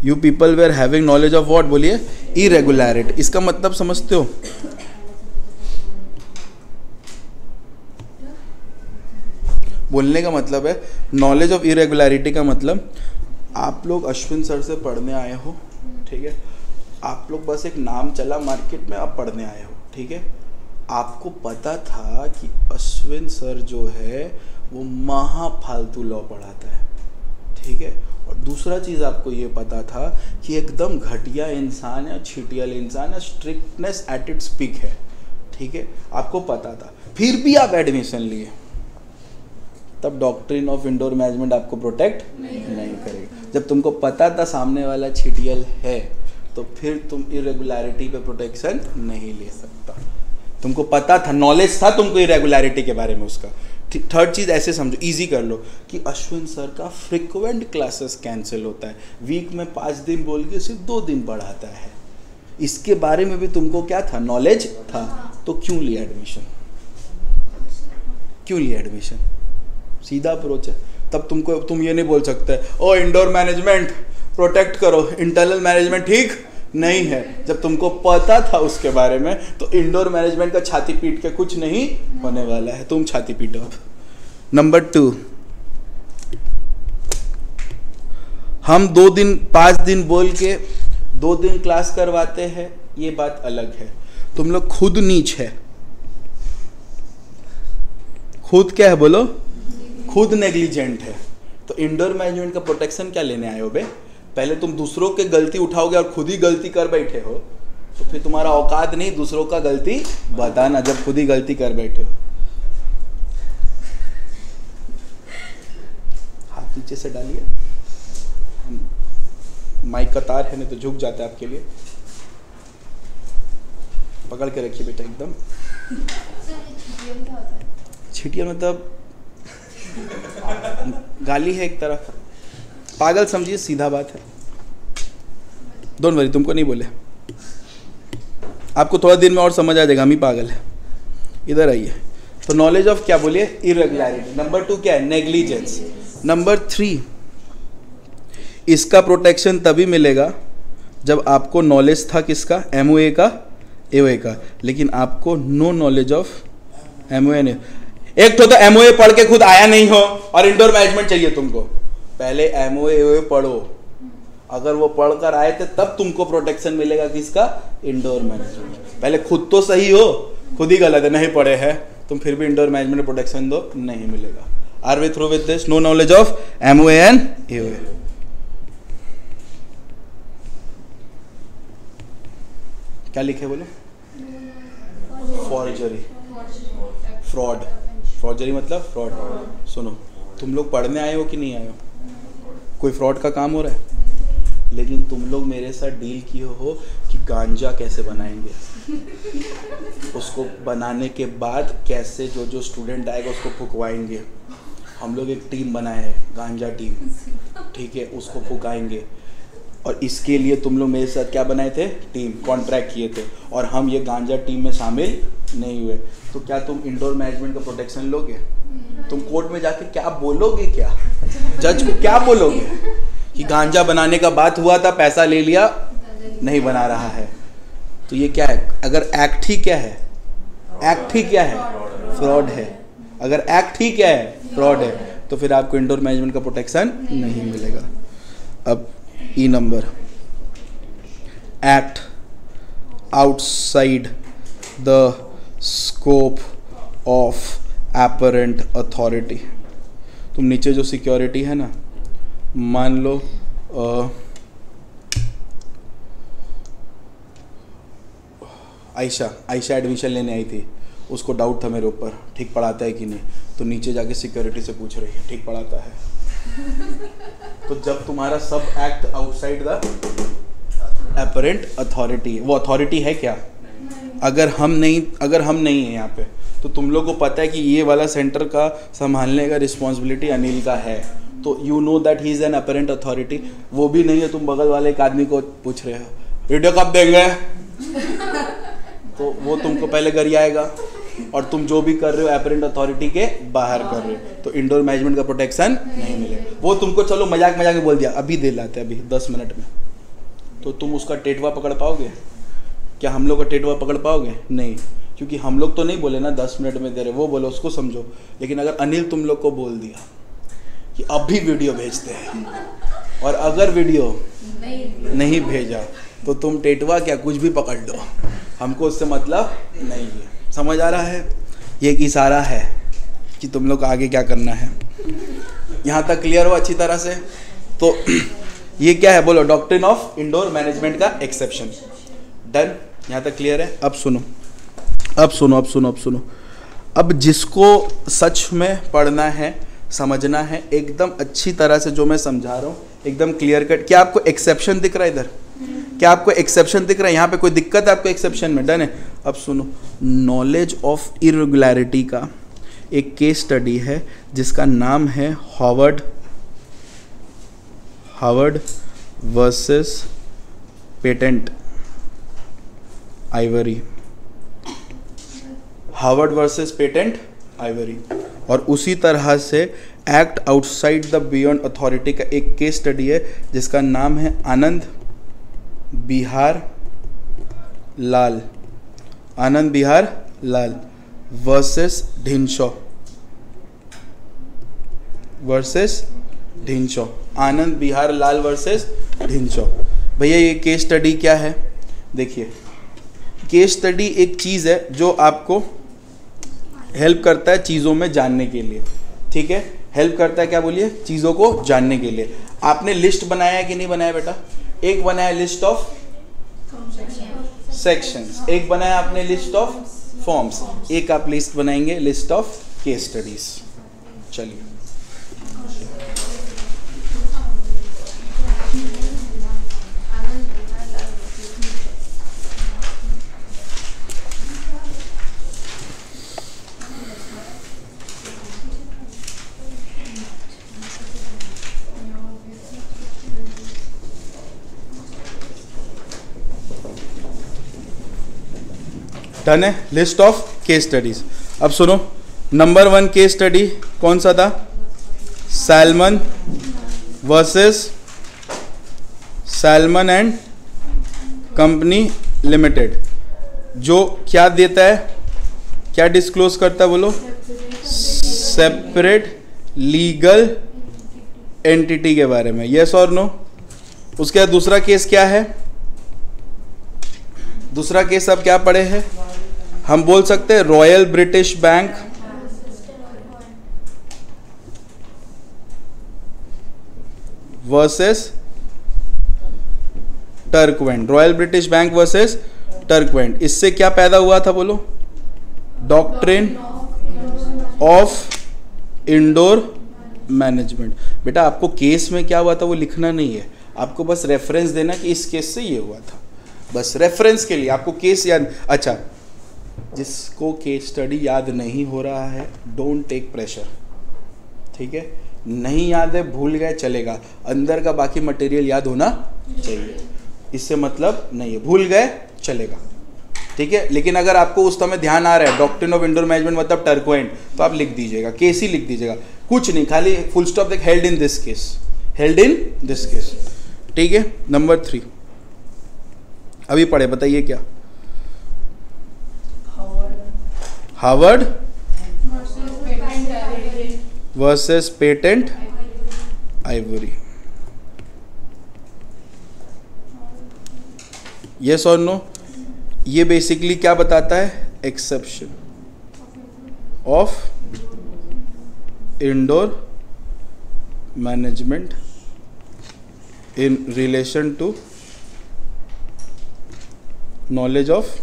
you people were having knowledge of what? बोलिए, इरेगुलरिटी। इसका मतलब समझते हो? बोलने का मतलब है नॉलेज ऑफ इरेगुलरिटी का मतलब आप लोग अश्विन सर से पढ़ने आए हो, ठीक है? आप लोग बस एक नाम चला मार्केट में, आप पढ़ने आए हो, ठीक है? आपको पता था कि अश्विन सर जो है वो महा फालतू लॉ पढ़ाता है, ठीक है? और दूसरा चीज़ आपको ये पता था कि एकदम घटिया इंसान है, छिटियल इंसान है, स्ट्रिक्टनेस एट इट्स पीक है, ठीक है? आपको पता था, फिर भी आप एडमिशन लिए, तब डॉक्ट्रिन ऑफ इंडोर मैनेजमेंट आपको प्रोटेक्ट नहीं करेगा। जब तुमको पता था सामने वाला छिटियल है, तो फिर तुम इरेगुलरिटी पे प्रोटेक्शन नहीं ले सकता। तुमको पता था, नॉलेज था तुमको इरेगुलरिटी के बारे में उसका। थर्ड चीज़ ऐसे समझो, इजी कर लो कि अश्विन सर का फ्रिक्वेंट क्लासेस कैंसिल होता है, वीक में 5 दिन बोल के सिर्फ 2 दिन पढ़ाता है। इसके बारे में भी तुमको क्या था? नॉलेज था, तो क्यों लिया एडमिशन? क्यों लिया एडमिशन? सीधा अप्रोच है। तब तुम ये नहीं बोल सकते ओ इंडोर मैनेजमेंट प्रोटेक्ट करो, इंटरनल मैनेजमेंट ठीक नहीं है। जब तुमको पता था उसके बारे में तो इंडोर मैनेजमेंट का छाती पीट के कुछ नहीं होने वाला है, तुम छाती पीटो। अब नंबर 2, हम 2 दिन 5 दिन बोल के 2 दिन क्लास करवाते हैं, ये बात अलग है। तुम लोग खुद नीच है, खुद क्या है बोलो, खुद नेग्लिजेंट है। तो इंडोर मैनेजमेंट का प्रोटेक्शन क्या लेने आए हो बे? पहले तुम दूसरों के गलती उठाओगे और खुद ही गलती कर बैठे हो तो फिर तुम्हारा औकात नहीं दूसरों का गलती बताना, जब खुद ही गलती कर बैठे हो। हाथ नीचे से डालिए, माइक का तार है नहीं तो झुक जाता है आपके लिए। पकड़ के रखिए बेटा एकदम। छिटिया मतलब गाली है एक तरह का, पागल समझिए, सीधा बात है। डोंट वरी, तुमको नहीं बोले, आपको थोड़ा दिन में और समझ आ जाएगा हम ही पागल है। इधर आइए। तो नॉलेज ऑफ क्या बोलिए, इरेगुलरिटी। नंबर 2 क्या है, नेग्लिजेंस। नंबर 3, इसका प्रोटेक्शन तभी मिलेगा जब आपको नॉलेज था किसका, एमओए का, एओए का, लेकिन आपको नो नॉलेज ऑफ एमओए नहीं। एक तो एमओए पढ़ के खुद आया नहीं हो और इंडोर मैनेजमेंट चाहिए तुमको। पहले एमओए एओए पढ़ो, अगर वो पढ़कर आए थे तब तुमको प्रोटेक्शन मिलेगा किसका, इंडोर मैनेजमेंट। पहले खुद तो सही हो, खुद ही गलत है, नहीं पढ़े हैं तुम फिर भी इंडोर मैनेजमेंट प्रोटेक्शन दो, नहीं मिलेगा। Are we through with this, no knowledge of MOA and AOA. क्या लिखे बोलो, फॉर्जरी, फ्रॉड। फॉर्जरी मतलब फ्रॉड। सुनो, तुम लोग पढ़ने आए हो कि नहीं आए हो, कोई फ्रॉड का काम हो रहा है, लेकिन तुम लोग मेरे साथ डील किए हो कि गांजा कैसे बनाएंगे, उसको बनाने के बाद कैसे जो स्टूडेंट आएगा उसको फुकवाएंगे। हम लोग एक टीम बनाए है, गांजा टीम, ठीक है, उसको फुकाएंगे। और इसके लिए तुम लोग मेरे साथ क्या बनाए थे, टीम, कॉन्ट्रैक्ट किए थे, और हम ये गांजा टीम में शामिल नहीं हुए। तो क्या तुम इंडोर मैनेजमेंट का प्रोटेक्शन लोगे? तुम कोर्ट में जाके क्या बोलोगे, क्या जज को क्या बोलोगे कि गांजा बनाने का बात हुआ था, पैसा ले लिया, नहीं बना रहा है। तो ये क्या है, अगर एक्ट ही क्या है, एक्ट ही क्या है, फ्रॉड है। अगर एक्ट ही क्या है, फ्रॉड है, तो फिर आपको इंडोर मैनेजमेंट का प्रोटेक्शन नहीं मिलेगा। अब E number, act outside the scope of apparent authority. तुम नीचे जो सिक्योरिटी है ना, मान लो आयशा एडमिशन लेने आई थी, उसको डाउट था मेरे ऊपर ठीक पढ़ाता है कि नहीं, तो नीचे जाके सिक्योरिटी से पूछ रही है ठीक पढ़ाता है। तो जब तुम्हारा सब act outside the apparent authority, वो अथॉरिटी है क्या, अगर हम नहीं हैं यहाँ पे, तो तुम लोग को पता है कि ये वाला सेंटर का संभालने का रिस्पॉन्सिबिलिटी अनिल का है, तो you know that he is an apparent authority. वो भी नहीं है, तुम बगल वाले एक आदमी को पूछ रहे हो वीडियो कब देंगे, तो वो तुमको पहले गरियाएगा, और तुम जो भी कर रहे हो अपरेंट अथॉरिटी के बाहर कर रहे हो, तो इंडोर मैनेजमेंट का प्रोटेक्शन नहीं मिलेगा। वो तुमको चलो मजाक में बोल दिया अभी दे लाते अभी 10 मिनट में, तो तुम उसका टेटवा पकड़ पाओगे क्या? हम लोग का टेटवा पकड़ पाओगे? नहीं, क्योंकि हम लोग तो नहीं बोले ना 10 मिनट में दे रहे, वो बोलो उसको समझो। लेकिन अगर अनिल तुम लोग को बोल दिया कि अभी वीडियो भेजते हैं, और अगर वीडियो नहीं भेजा तो तुम टेटवा क्या कुछ भी पकड़ लो, हमको उससे मतलब नहीं है। समझ आ रहा है? ये एक इशारा है कि तुम लोग आगे क्या करना है। यहाँ तक क्लियर हो अच्छी तरह से? तो ये क्या है बोलो, डॉक्ट्रिन ऑफ इंडोर मैनेजमेंट का एक्सेप्शन। डन, यहाँ तक क्लियर है? अब सुनो, अब जिसको सच में पढ़ना है, समझना है एकदम अच्छी तरह से, जो मैं समझा रहा हूँ एकदम क्लियर कट। क्या आपको एक्सेप्शन दिख रहा है इधर? क्या आपको एक्सेप्शन दिख रहा है? यहाँ पे कोई दिक्कत है आपको एक्सेप्शन में? डन है? अब सुनो, नॉलेज ऑफ इरेगुलरिटी का एक केस स्टडी है जिसका नाम है Harvard versus Patent Ivory. Harvard versus Patent Ivory. और उसी तरह से act outside the beyond authority का एक केस स्टडी है जिसका नाम है आनंद बिहार लाल, आनंद बिहार लाल वर्सेस ढिंशॉ, वर्सेस ढिंशॉ, आनंद बिहार लाल वर्सेस ढिंशॉ। भैया ये केस स्टडी क्या है? देखिए केस स्टडी एक चीज़ है जो आपको हेल्प करता है चीज़ों में जानने के लिए, ठीक है, हेल्प करता है क्या बोलिए, चीज़ों को जानने के लिए। आपने लिस्ट बनाया है कि नहीं बनाया बेटा? एक बनाया लिस्ट ऑफ सेक्शंस, एक बनाया आपने लिस्ट ऑफ फॉर्म्स, एक आप लिस्ट बनाएंगे लिस्ट ऑफ केस स्टडीज। चलिए डन है लिस्ट ऑफ केस स्टडीज। अब सुनो, नंबर 1 केस स्टडी कौन सा था? Salmon versus Salmon and company limited. जो क्या देता है, क्या डिस्क्लोज करता है बोलो? सेपरेट लीगल एंटिटी के बारे में, यस और नो। उसके बाद दूसरा केस क्या है? दूसरा केस अब क्या पढ़े हैं हम? बोल सकते हैं Royal British Bank versus Turquand, Royal British Bank versus Turquand. इससे क्या पैदा हुआ था बोलो? Doctrine of indoor management. बेटा आपको केस में क्या हुआ था वो लिखना नहीं है, आपको बस रेफरेंस देना कि इस केस से ये हुआ था, बस रेफरेंस के लिए आपको केस याद। अच्छा, जिसको केस स्टडी याद नहीं हो रहा है डोंट टेक प्रेशर, ठीक है, नहीं याद है भूल गए चलेगा, अंदर का बाकी मटेरियल याद होना चाहिए, इससे मतलब नहीं है, भूल गए चलेगा, ठीक है। लेकिन अगर आपको उस समय ध्यान आ रहा है डॉक्ट्रिन ऑफ इंडोर मैनेजमेंट मतलब टर्कवेंट, तो आप लिख दीजिएगा, केस ही लिख दीजिएगा, कुछ नहीं, खाली फुल स्टॉप देख, held in this case, held in this case, ठीक है। नंबर 3 अभी पढ़े, बताइए क्या? Harvard versus Patent Ivory, yes और नो। ये बेसिकली क्या बताता है? Exception of indoor management in relation to knowledge of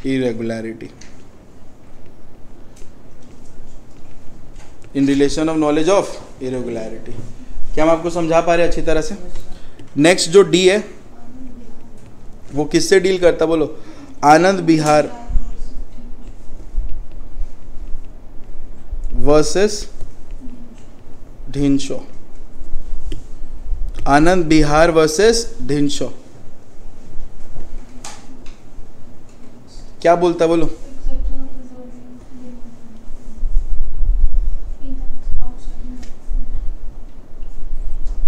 irregularity, in relation of knowledge of irregularity। क्या हम आपको समझा पा रहे हैं अच्छी तरह से? नेक्स्ट जो डी है वो किससे डील करता बोलो? आनंद बिहार वर्सेस ढिंशॉ, आनंद बिहार वर्सेस ढिंशॉ। क्या बोलता बोलो?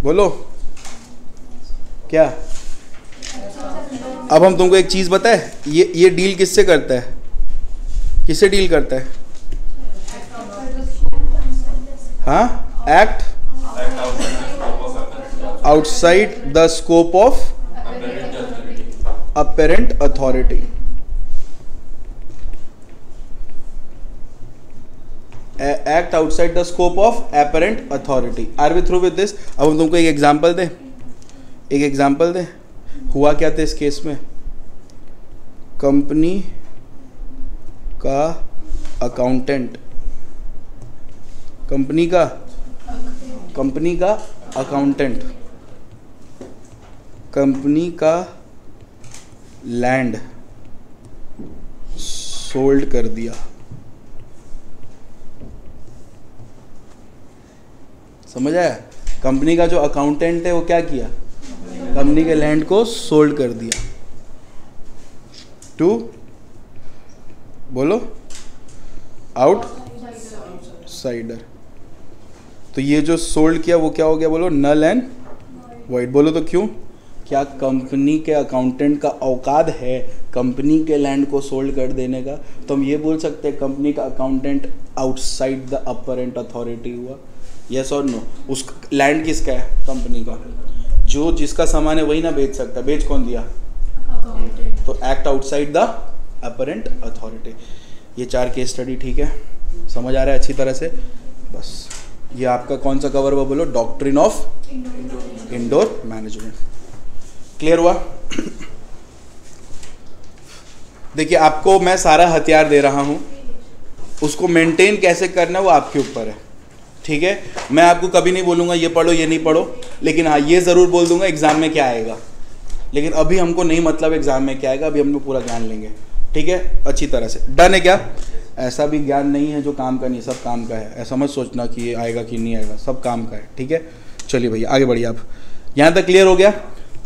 बोलो क्या? अब हम तुमको एक चीज बताए, ये डील किससे करता है? किससे डील करता है? हाँ, act outside the scope of apparent authority. Act outside the scope of apparent authority. Are we through with this? अब हम तुमको एक एग्जांपल दें, एक एग्जांपल दें। हुआ क्या था इस केस में? कंपनी का अकाउंटेंट, कंपनी का अकाउंटेंट कंपनी का लैंड सोल्ड कर दिया। समझ आया? कंपनी का जो अकाउंटेंट है वो क्या किया? कंपनी के लैंड को सोल्ड कर दिया टू, बोलो, आउटसाइडर। तो ये जो सोल्ड किया वो क्या हो गया बोलो, नल एंड वॉइड। बोलो तो क्यों? क्या कंपनी के अकाउंटेंट का औकात है कंपनी के लैंड को सोल्ड कर देने का? तो हम ये बोल सकते हैं कंपनी का accountant outside the apparent authority हुआ, यस और नो? उस लैंड किसका है? कंपनी का। जो जिसका सामान है वही ना बेच सकता, बेच कौन दिया? तो act outside the apparent authority. ये 4 केस स्टडी, ठीक है, समझ आ रहा है अच्छी तरह से? बस ये आपका कौन सा कवर हुआ बोलो? Doctrine of indoor management. Clear हुआ? देखिए आपको मैं सारा हथियार दे रहा हूं, उसको मेंटेन कैसे करना है वो आपके ऊपर है, ठीक है? मैं आपको कभी नहीं बोलूंगा ये पढ़ो ये नहीं पढ़ो, लेकिन हाँ ये ज़रूर बोल दूंगा एग्जाम में क्या आएगा। लेकिन अभी हमको नहीं मतलब एग्जाम में क्या आएगा, अभी हम लोग पूरा ज्ञान लेंगे, ठीक है, अच्छी तरह से। डन है क्या? ऐसा भी ज्ञान नहीं है जो काम का नहीं, सब काम का है। ऐसा मत सोचना कि ये आएगा कि नहीं आएगा, सब काम का है, ठीक है? चलिए भैया आगे बढ़िए। आप यहाँ तक क्लियर हो गया?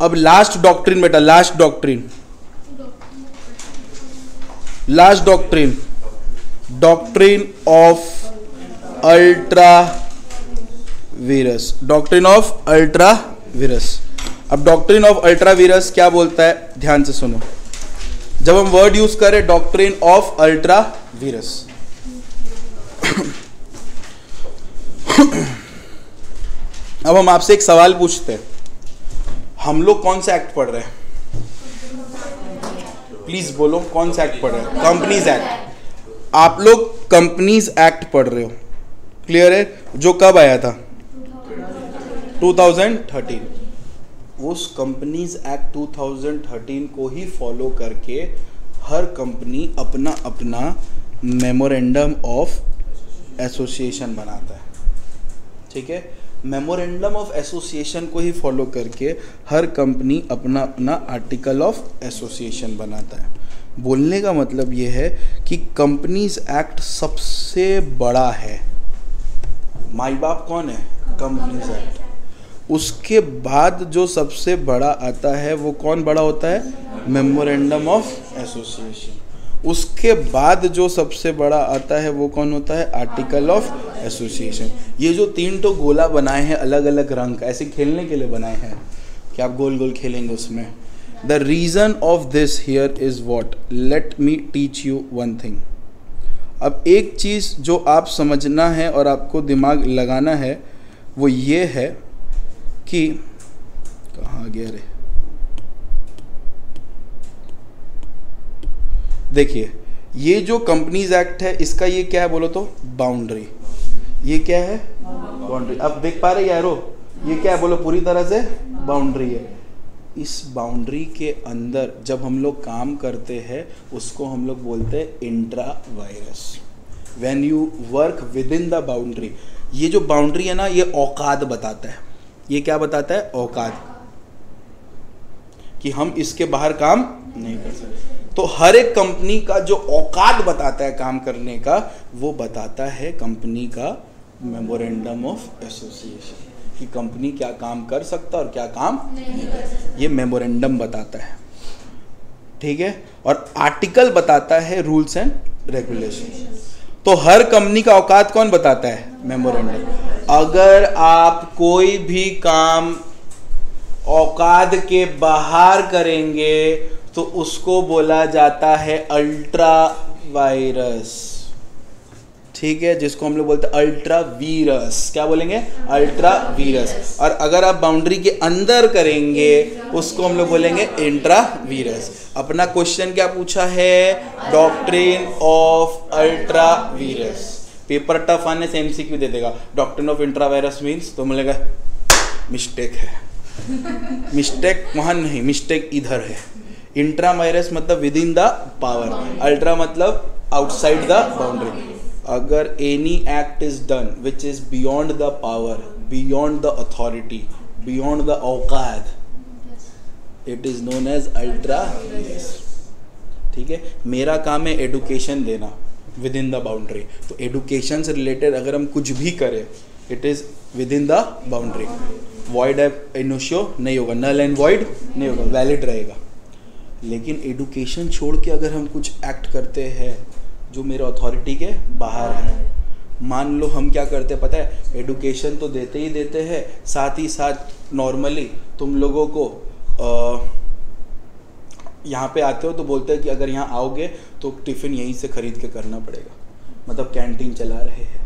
अब लास्ट डॉक्ट्रिन बेटा, last doctrine, last doctrine, doctrine of ultra Beerus, doctrine of ultra Beerus. अब डॉक्ट्रिन ऑफ अल्ट्रा वीरस क्या बोलता है, ध्यान से सुनो। जब हम वर्ड यूज करें डॉक्ट्रिन ऑफ अल्ट्रा वीरस, अब हम आपसे एक सवाल पूछते हैं, हम लोग कौन सा एक्ट पढ़ रहे हैं? प्लीज बोलो कौन सा एक्ट पढ़ रहे हैं? Companies act. आप लोग कंपनीज एक्ट पढ़ रहे हो, क्लियर है? जो कब आया था? 2013। उस कंपनीज एक्ट 2013 को ही फॉलो करके हर कंपनी अपना अपना मेमोरेंडम ऑफ एसोसिएशन बनाता है, ठीक है? मेमोरेंडम ऑफ एसोसिएशन को ही फॉलो करके हर कंपनी अपना अपना आर्टिकल ऑफ एसोसिएशन बनाता है। बोलने का मतलब ये है कि कंपनीज एक्ट सबसे बड़ा है। माई बाप कौन है? Companies act. उसके बाद जो सबसे बड़ा आता है वो कौन बड़ा होता है? Memorandum of association. उसके बाद जो सबसे बड़ा आता है वो कौन होता है? Article of association. ये जो 3 तो गोला बनाए हैं अलग अलग रंग का, ऐसे खेलने के लिए बनाए हैं कि आप गोल गोल खेलेंगे उसमें। The reason of this here is what, let me teach you one thing. अब एक चीज़ जो आप समझना है और आपको दिमाग लगाना है वो ये है कि कहाँ गया रे, देखिए ये जो कंपनीज एक्ट है इसका ये क्या है बोलो तो? बाउंड्री। ये क्या है? बाउंड्री। अब देख पा रहे यारो, ये क्या है बोलो? पूरी तरह से बाउंड्री है। इस बाउंड्री के अंदर जब हम लोग काम करते हैं उसको हम लोग बोलते हैं intra virus. When you work with in the boundary, ये जो बाउंड्री है ना ये औकात बताता है। ये क्या बताता है? औकात, कि हम इसके बाहर काम नहीं कर सकते। तो हर एक कंपनी का जो औकात बताता है काम करने का वो बताता है कंपनी का मेमोरेंडम ऑफ एसोसिएशन, कि कंपनी क्या काम कर सकता है और क्या काम नहीं कर सकता। ये मेमोरेंडम बताता है, ठीक है? और आर्टिकल बताता है रूल्स एंड रेगुलेशन। तो हर कंपनी का औकात कौन बताता है? मेमोरेंडम। अगर आप कोई भी काम औकात के बाहर करेंगे तो उसको बोला जाता है अल्ट्रा वायरस, ठीक है? जिसको हम लोग बोलते हैं अल्ट्रा वीरस। क्या बोलेंगे? Ultra Beerus. और अगर आप बाउंड्री के अंदर करेंगे उसको हम लोग बोलेंगे इंट्रा वीरस। अपना क्वेश्चन क्या पूछा है? Doctrine of ultra Beerus. Paper tough आने से एमसीक्यू दे देगा, doctrine of intra virus means, तो मिलेगा मिस्टेक है। मिस्टेक वहाँ नहीं, मिस्टेक इधर है। इंट्रा वायरस मतलब within the power, ultra मतलब आउटसाइड द बाउंड्री। अगर any act is done which is beyond the power, beyond the authority, beyond the औकात, it is known as ultra vires, ठीक है? मेरा काम है एडुकेशन देना विद इन द बाउंड्री। तो एडुकेशन से रिलेटेड अगर हम कुछ भी करें it is within the boundary. Void initio नहीं होगा, नल एंड वॉइड नहीं होगा, वैलिड रहेगा। लेकिन एडुकेशन छोड़ के अगर हम कुछ एक्ट करते हैं जो मेरे अथॉरिटी के बाहर है। मान लो हम क्या करते हैं पता है, एडुकेशन तो देते ही देते हैं, साथ ही साथ नॉर्मली तुम लोगों को यहाँ पे आते हो तो बोलते हैं कि अगर यहाँ आओगे तो टिफ़िन यहीं से खरीद के करना पड़ेगा, मतलब कैंटीन चला रहे हैं।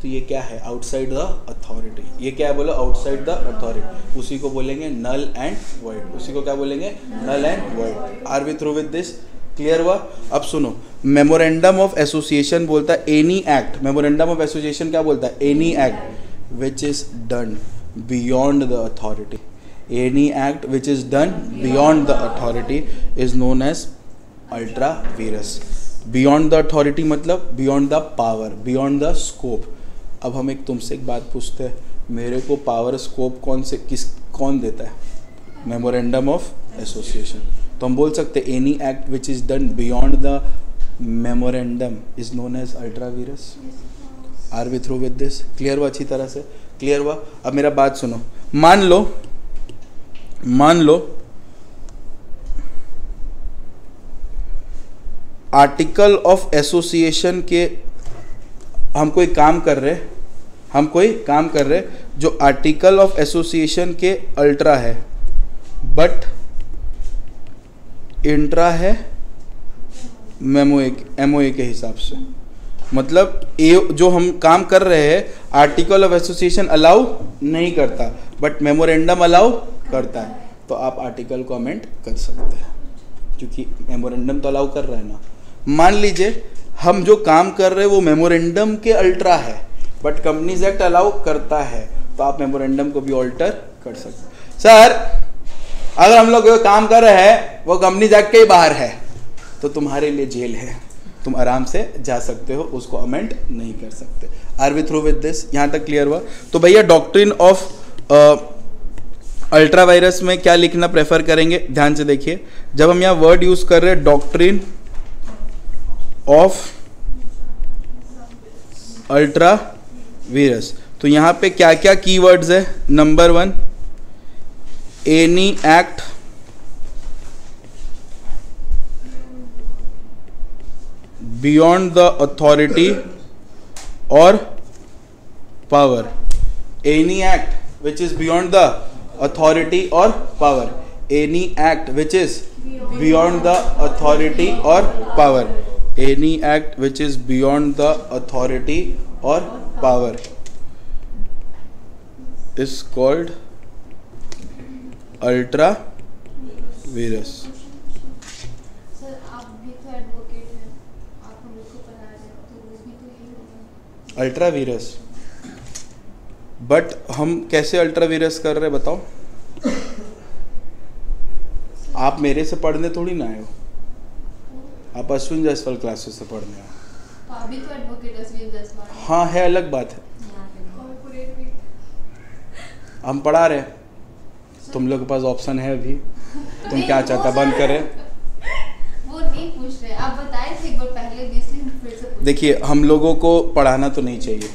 तो ये क्या है, आउटसाइड द अथॉरिटी। ये क्या है बोलो, आउटसाइड द अथॉरिटी। उसी को बोलेंगे नल एंड वॉइड। उसी को क्या बोलेंगे, null and void. Are we through with this? Clear हुआ? अब सुनो, मेमोरेंडम ऑफ एसोसिएशन बोलता है any act. Memorandum of association क्या बोलता है, any act which is done beyond the authority. Any act which is done beyond the authority is known as ultra vires. Beyond the authority मतलब beyond the power, beyond the scope. अब हम तुमसे एक बात पूछते हैं, मेरे को पावर स्कोप कौन देता है? Memorandum of association. तो हम बोल सकते हैं any act which is done beyond the memorandum is known as ultra vires. Are we through with this? Clear हुआ? अच्छी तरह से क्लियर हुआ? अब मेरा बात सुनो, मान लो आर्टिकल ऑफ एसोसिएशन के हम कोई काम कर रहे जो आर्टिकल ऑफ एसोसिएशन के अल्ट्रा है बट इंट्रा है एमओए के हिसाब से। मतलब जो हम काम कर रहे हैं आर्टिकल ऑफ एसोसिएशन अलाउ नहीं करता बट मेमोरेंडम अलाउ करता है, तो आप आर्टिकल को अमेंड कर सकते हैं क्योंकि मेमोरेंडम तो अलाउ कर रहा है ना। मान लीजिए हम जो काम कर रहे हैं वो मेमोरेंडम के अल्ट्रा है बट कंपनीज एक्ट अलाउ करता है, तो आप मेमोरेंडम को भी ऑल्टर कर सकते हैं। सर अगर हम लोग जो काम कर रहे हैं वो कंपनीज एक्ट के ही बाहर है तो तुम्हारे लिए जेल है, तुम आराम से जा सकते हो, उसको अमेंड नहीं कर सकते। Are we through with this? यहाँ तक क्लियर हुआ? तो भैया डॉक्ट्रिन ऑफ अल्ट्रा वायरस में क्या लिखना प्रेफर करेंगे? ध्यान से देखिए, जब हम यहाँ वर्ड यूज कर रहे हैं डॉक्ट्रिन ऑफ अल्ट्रा वीरस, तो यहाँ पे क्या क्या कीवर्ड्स है? Number 1, any act beyond the authority और power. Any act which is beyond the authority और power. Any act which is beyond the authority और power. Any act which is beyond the authority और power is called ultra vires. Sir आप भी तो advocate हैं, आप हम लोग को पढ़ा रहे हैं, तो वो भी तो यही होगा अल्ट्रा वीरस। बट हम कैसे अल्ट्रा वीरस कर रहे बताओ? आप मेरे से पढ़ने थोड़ी ना आए हो, आप अश्विन जायसवाल क्लासेस से पढ़ने आए। तो अभी तो एडवोकेट अश्विन जायसवाल। हाँ है, अलग बात है, हम पढ़ा रहे हैं, तुम लोग के पास ऑप्शन है अभी, तुम क्या चाहता बंद करें? वो नहीं पूछ रहे, आप बताए थे एक बार पहले भी, इसलिए फिर से पूछ। देखिए हम लोगों को पढ़ाना तो नहीं चाहिए,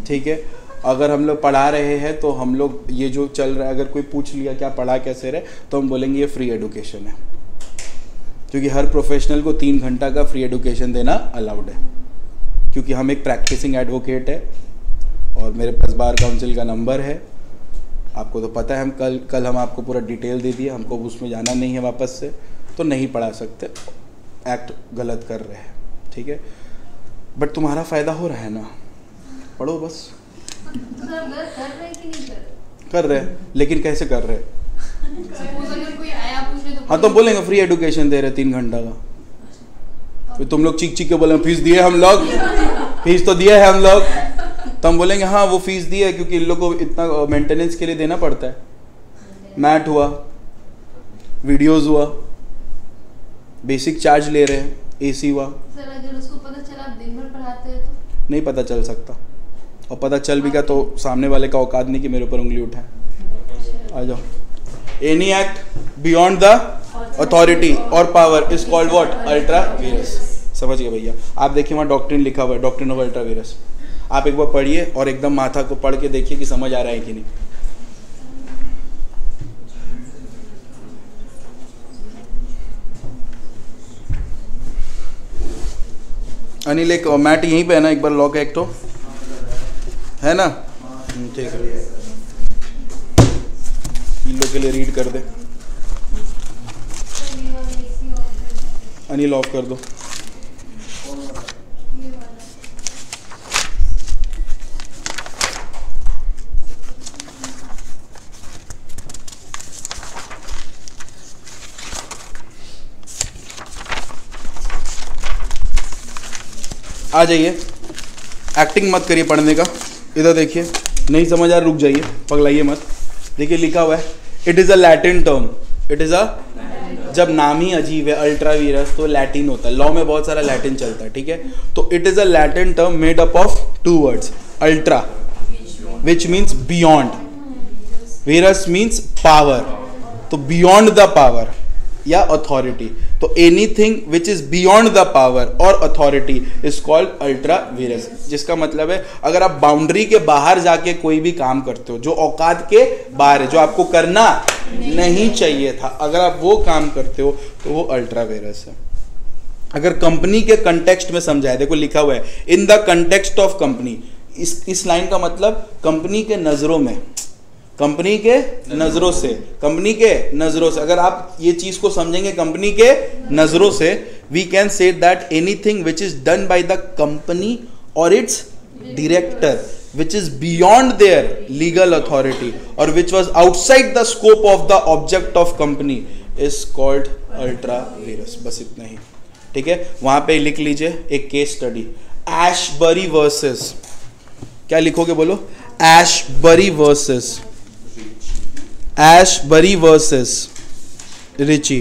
ठीक है? अगर हम लोग पढ़ा रहे हैं तो हम लोग ये जो चल रहा है, अगर कोई पूछ लिया क्या पढ़ा कैसे रहे, तो हम बोलेंगे ये फ्री एडुकेशन है, क्योंकि हर प्रोफेशनल को 3 घंटा का फ्री एडुकेशन देना अलाउड है। क्योंकि हम एक प्रैक्टिसिंग एडवोकेट है और मेरे पास बार काउंसिल का नंबर है, आपको तो पता है, हम कल हम आपको पूरा डिटेल दे दिए, हमको उसमें जाना नहीं है वापस से, तो नहीं पढ़ा सकते, एक्ट गलत कर रहे हैं, ठीक है? बट तुम्हारा फ़ायदा हो रहा है ना, पढ़ो बस। सर गलत कर रहे हैं कि नहीं कर रहे? कर रहे हैं, लेकिन कैसे कर रहे हैं? सपोज अगर कोई आया पूछने तो हाँ तो बोलेंगे फ्री एडुकेशन दे रहे 3 घंटा का, फिर तुम लोग चीख के बोलेंगे फीस दिए हम लोग, फीस तो दिया है हम लोग, तो हम बोलेंगे हाँ वो फीस दी है क्योंकि इन लोग को इतना मेंटेनेंस के लिए देना पड़ता है। मैट हुआ, वीडियोस हुआ, बेसिक चार्ज ले रहे हैं, एसी हुआ। सर अगर उसको पता चला आप दिन भर पढ़ाते हैं तो? नहीं पता चल सकता, और पता चल भी गया तो सामने वाले का औकात नहीं कि मेरे ऊपर उंगली उठाए। आ जाओ। Any act beyond the authority और power is called what? Ultra vires. समझ गए भैया? आप देखिए वहाँ डॉक्ट्रिन लिखा हुआ है, डॉक्ट्रिन ऑफ अल्ट्रा वीरस। आप एक बार पढ़िए और एकदम माथा को पढ़ के देखिए कि समझ आ रहा है कि नहीं। अनिल एक मैट यहीं पे है ना, एक बार लॉक है एक तो है ना, ठीक है, इन लोग के लिए रीड कर दे। अनिल ऑफ कर दो। आ जाइए, एक्टिंग मत करिए पढ़ने का, इधर देखिए, नहीं समझ आ रुक जाइए, पगलाइए मत। देखिए लिखा हुआ है it is a Latin term, it is अ, जब नाम ही अजीब है अल्ट्रा वीरस तो लैटिन होता है, लॉ में बहुत सारा लैटिन चलता है, ठीक है। तो it is a Latin term made up of 2 words, ultra which means beyond, vires means power, तो बियॉन्ड द पावर या अथॉरिटी, तो anything which is beyond the power और authority is called ultra vires. जिसका मतलब है अगर आप boundary के बाहर जाके कोई भी काम करते हो जो औकात के बाहर है, जो आपको करना नहीं चाहिए था, अगर आप वो काम करते हो तो वो अल्ट्रा वीरस है। अगर कंपनी के कंटेक्स्ट में समझाए, देखो लिखा हुआ है in the context of company, इस लाइन का मतलब कंपनी के नजरों में, कंपनी के नजरों से, कंपनी के नजरों से, अगर आप ये चीज को समझेंगे कंपनी के नजरों से, we can say that anything which is done by the company और its director which is beyond their legal authority और which was outside the scope of the object of company is called ultra vires. बस इतना ही, ठीक है। वहां पे लिख लीजिए एक केस स्टडी, एशबरी वर्सेस, क्या लिखोगे बोलो, Ashbury versus, Ashbury versus Richie,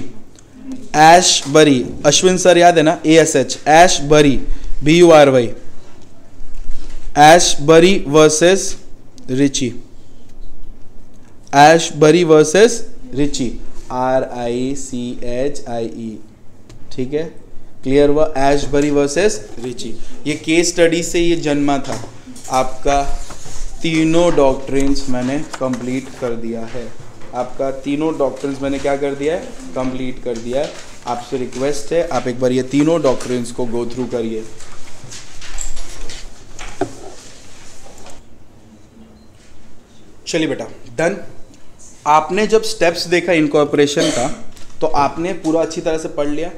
Ashbury, Ashwin sir याद है ना, ASH, Ashbury, BURY, Ashbury versus Richie, Ashbury versus Richie, RICHIE, ठीक है, क्लियर हुआ, एशबरी वर्सेस रिची। ये केस स्टडी से ये जन्मा था। आपका तीनों डॉक्ट्रिन्स मैंने कंप्लीट कर दिया है, आपका तीनों डॉक्ट्रिन्स मैंने क्या कर दिया है, कंप्लीट कर दिया है। आपसे रिक्वेस्ट है आप एक बार ये तीनों डॉक्ट्रिन्स को गो थ्रू करिए। चलिए बेटा, डन। आपने जब स्टेप्स देखा इनकॉर्पोरेशन का तो आपने पूरा अच्छी तरह से पढ़ लिया।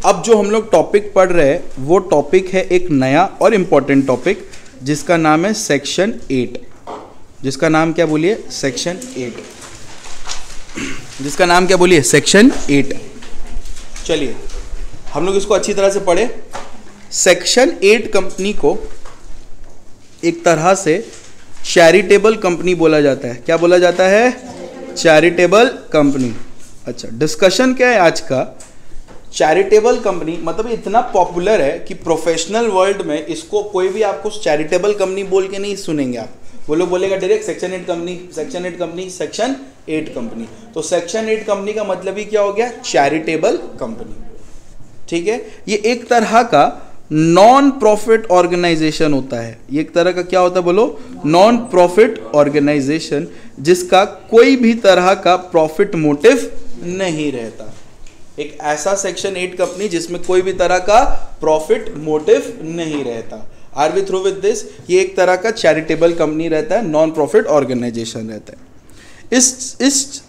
अब जो हम लोग टॉपिक पढ़ रहे हैं वो टॉपिक है एक नया और इम्पॉर्टेंट टॉपिक जिसका नाम है सेक्शन 8, जिसका नाम क्या बोलिए, सेक्शन 8, जिसका नाम क्या बोलिए, सेक्शन 8। चलिए हम लोग इसको अच्छी तरह से पढ़े। सेक्शन 8 कंपनी को एक तरह से चैरिटेबल कंपनी बोला जाता है। क्या बोला जाता है, चैरिटेबल कंपनी। अच्छा, डिस्कशन क्या है आज का, चैरिटेबल कंपनी मतलब इतना पॉपुलर है कि प्रोफेशनल वर्ल्ड में इसको कोई भी आपको चैरिटेबल कंपनी बोल के नहीं सुनेंगे आप, वो लोग बोलेगा direct section 8 company, section 8 company, section 8 company. तो सेक्शन 8 कंपनी का मतलब ही क्या हो गया, चैरिटेबल कंपनी, ठीक है। ये एक तरह का नॉन प्रॉफिट ऑर्गेनाइजेशन होता है। ये एक तरह का क्या होता है बोलो, नॉन प्रॉफिट ऑर्गेनाइजेशन, जिसका कोई भी तरह का प्रॉफिट मोटिव नहीं रहता। एक ऐसा सेक्शन 8 कंपनी जिसमें कोई भी तरह का प्रॉफिट मोटिव नहीं रहता। Are we through with this, ये एक तरह का चैरिटेबल कंपनी रहता है, नॉन प्रॉफिट ऑर्गेनाइजेशन रहता है। इस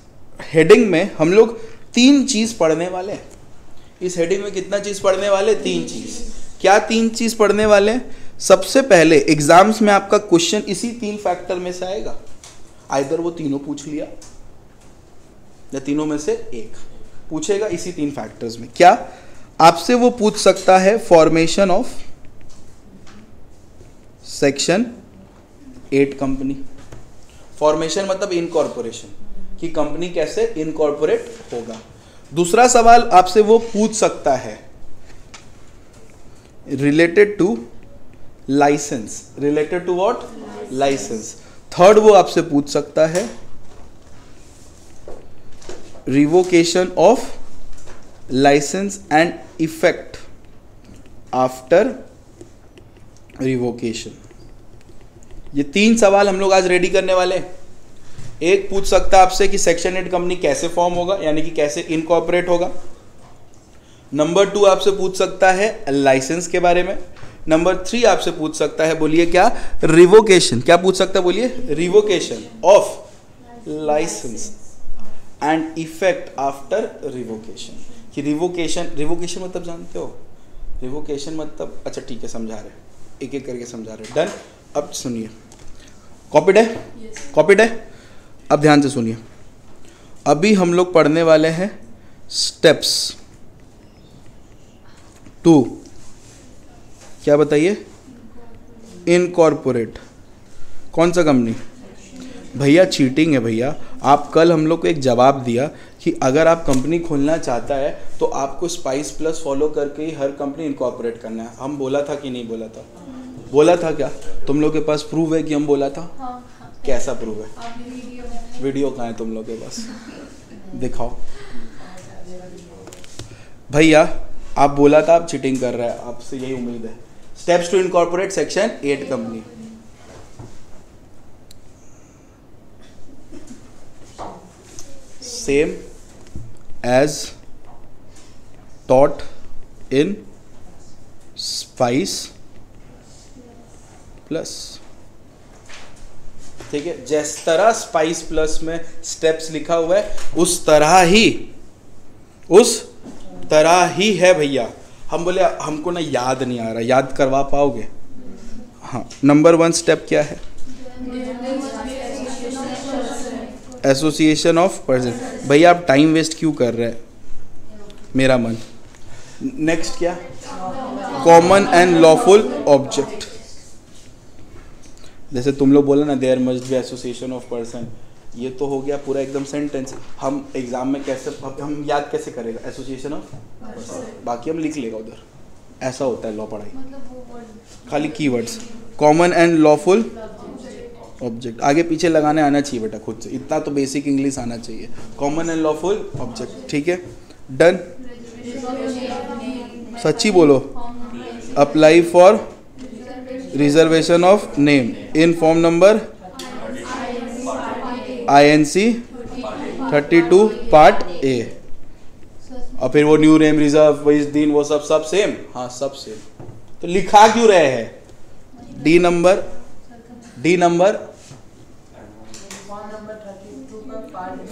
हेडिंग में हम लोग 3 चीज पढ़ने वाले हैं। इस हेडिंग में कितना चीज पढ़ने वाले, 3 चीज। क्या 3 चीज पढ़ने वाले हैं? सबसे पहले एग्जाम्स में आपका क्वेश्चन इसी 3 फैक्टर में से आएगा, आइदर वो तीनों पूछ लिया या तीनों में से एक पूछेगा इसी 3 फैक्टर्स में। क्या आपसे वो पूछ सकता है, formation of section 8 company. Formation मतलब इनकॉर्पोरेशन, कि कंपनी कैसे इनकॉर्पोरेट होगा। दूसरा सवाल आपसे वो पूछ सकता है related to licence, related to what, licence. Third वो आपसे पूछ सकता है revocation of licence and effect after revocation. ये 3 सवाल हम लोग आज रेडी करने वाले हैं। एक पूछ सकता है आपसे कि सेक्शन 8 कंपनी कैसे फॉर्म होगा, यानी कि कैसे इनकॉर्पोरेट होगा। नंबर 2 आपसे पूछ सकता है लाइसेंस के बारे में। नंबर 3 आपसे पूछ सकता है, बोलिए क्या? रिवोकेशन। क्या पूछ सकता है बोलिए? Revocation of licence and effect after revocation. कि रिवोकेशन मतलब जानते हो? रिवोकेशन मतलब, अच्छा ठीक है समझा रहे, एक एक करके समझा रहे। डन। अब सुनिए, कॉपीड है? कॉपीड है? अब ध्यान से सुनिए, अभी हम लोग पढ़ने वाले हैं स्टेप्स 2। क्या बताइए? इनकॉर्पोरेट। कौन सा कंपनी? भैया चीटिंग है भैया। आप कल हम लोग को एक जवाब दिया कि अगर आप कंपनी खोलना चाहता है तो आपको स्पाइस प्लस फॉलो करके ही हर कंपनी इनकॉर्पोरेट करना है। हम बोला था कि नहीं बोला था? बोला था क्या? तुम लोग के पास प्रूफ है कि हम बोला था? कैसा प्रूफ है? वीडियो कहाँ है तुम लोग के पास? दिखाओ भैया। आप बोला था, आप चीटिंग कर रहे हैं, आपसे यही उम्मीद है। Steps to incorporate section 8 company. Same as taught in spice plus. ठीक है, जिस तरह स्पाइस प्लस में स्टेप्स लिखा हुआ है उस तरह ही है भैया। हम बोले हमको ना याद नहीं आ रहा, याद करवा पाओगे? हाँ। नंबर 1 स्टेप क्या है? Association of person. भैया आप टाइम वेस्ट क्यों कर रहे हैं? मेरा मन। नेक्स्ट क्या? Common and lawful object. जैसे तुम लोग बोला ना, there must be association of person, ये तो हो गया पूरा एकदम सेंटेंस। हम एग्जाम में कैसे, हम याद कैसे करेगा? एसोसिएशन ऑफ पर्सन, बाकी हम लिख लेगा उधर। ऐसा होता है लॉ पढ़ाई, खाली keywords. Common and lawful object आगे पीछे लगाने आना चाहिए बेटा खुद से, इतना तो बेसिक इंग्लिश आना चाहिए। कॉमन एंड लॉफुल ऑब्जेक्ट, ठीक है डन। सच्ची बोलो। Apply for reservation of name in form number INC 32 part A। और फिर वो न्यू नेम रिजर्व इस दिन वो सब सेम। हाँ सब सेम, तो लिखा क्यों रहे हैं? D number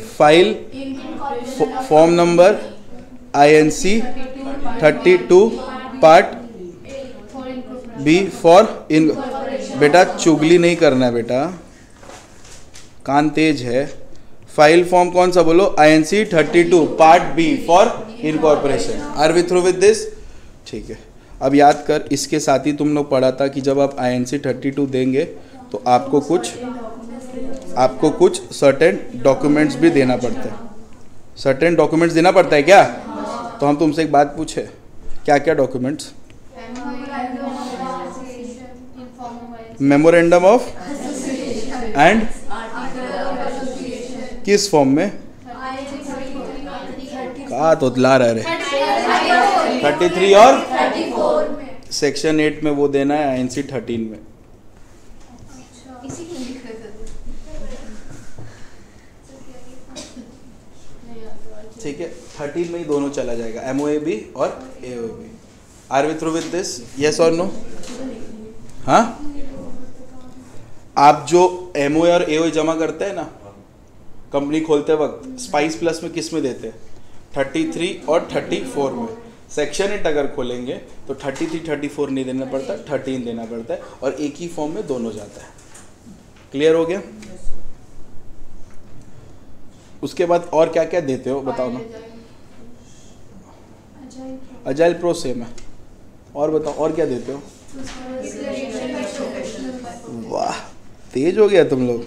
file form number INC 32 part B for in. बेटा चुगली नहीं करना है बेटा, कान तेज है। फाइल फॉर्म कौन सा बोलो? INC 32 part B for incorporation. Are we through with this? ठीक है। अब याद कर, इसके साथ ही तुम लोग पढ़ा था कि जब आप INC 32 देंगे तो आपको कुछ सर्टेन डॉक्यूमेंट्स भी देना पड़ता है। सर्टेन डॉक्यूमेंट्स देना पड़ता है क्या? तो हम तुमसे एक बात पूछे, क्या क्या डॉक्यूमेंट्स? मेमोरेंडम ऑफ एंड किस फॉर्म में? कहा तो ला रहे 33 और सेक्शन 8 में वो देना है INC 13 में। ठीक है, 13 में ही दोनों चला जाएगा, MOAB और AOAB। Are we through with this? Yes और नो? हाँ, आप जो MOA और AOA जमा करते हैं ना कंपनी खोलते वक्त, स्पाइस प्लस में किस में देते हैं? 33 और 34 में। सेक्शन 8 अगर खोलेंगे तो 33 34 नहीं देना पड़ता, 13 देना पड़ता है, और एक ही फॉर्म में दोनों जाता है। क्लियर हो गया? उसके बाद और क्या क्या देते हो बताओ ना? अजाइल प्रो सेम है। और बताओ और क्या देते हो? वाह तेज हो गया तुम लोग।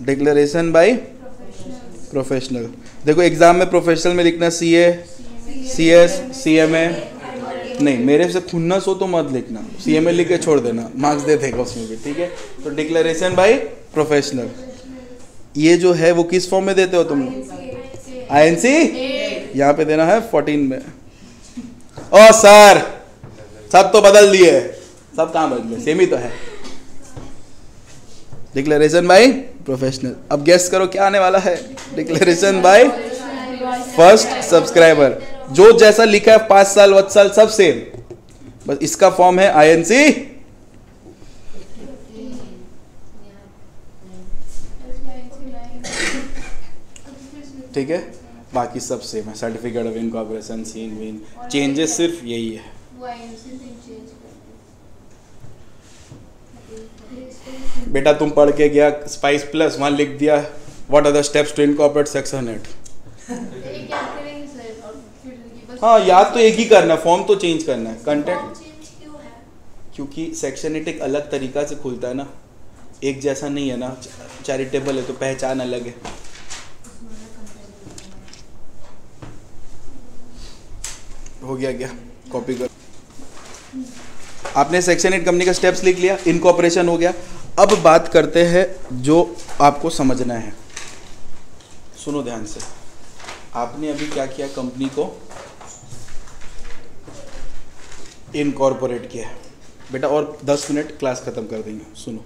Declaration by professional. देखो एग्जाम में प्रोफेशनल में लिखना CA CS CMA नहीं, मेरे से खुन्नस हो तो मत लिखना, CMA लिख के छोड़ देना, मार्क्स दे देगा उसमें भी। ठीक है, तो डिक्लेरेशन बाय प्रोफेशनल ये जो है वो किस फॉर्म में देते हो तुम लोग? INC यहाँ पे देना है 14 में। ओ सर सब तो बदल दिए, सब कहाँ बदले? सेम ही तो है। Declaration by professional. अब गेस करो क्या आने वाला है? Declaration by first subscriber. जो जैसा लिखा है 5 साल 10 साल सब सेम, बस इसका फॉर्म है INC, ठीक है, बाकी सब सेम है, सर्टिफिकेट ऑफ इनकॉर्पोरेशन, सीन वीन, चेंजेस सिर्फ यही है। बेटा तुम पढ़ के गया स्पाइस प्लस, वहाँ लिख दिया what are the steps to incorporate section 8। हाँ याद तो एक ही करना है, फॉर्म तो चेंज करना है, कंटेंट, क्योंकि सेक्शन 8 एक अलग तरीका से खुलता है ना, एक जैसा नहीं है ना, चैरिटेबल है तो पहचान अलग है। हो गया क्या, कॉपी कर। आपने सेक्शन 8 कंपनी का स्टेप्स लिख लिया, इनकॉर्पोरेशन हो गया। अब बात करते हैं जो आपको समझना है, सुनो ध्यान से। आपने अभी क्या किया, कंपनी को इनकॉर्पोरेट किया बेटा, और 10 मिनट क्लास खत्म कर देंगे। सुनो,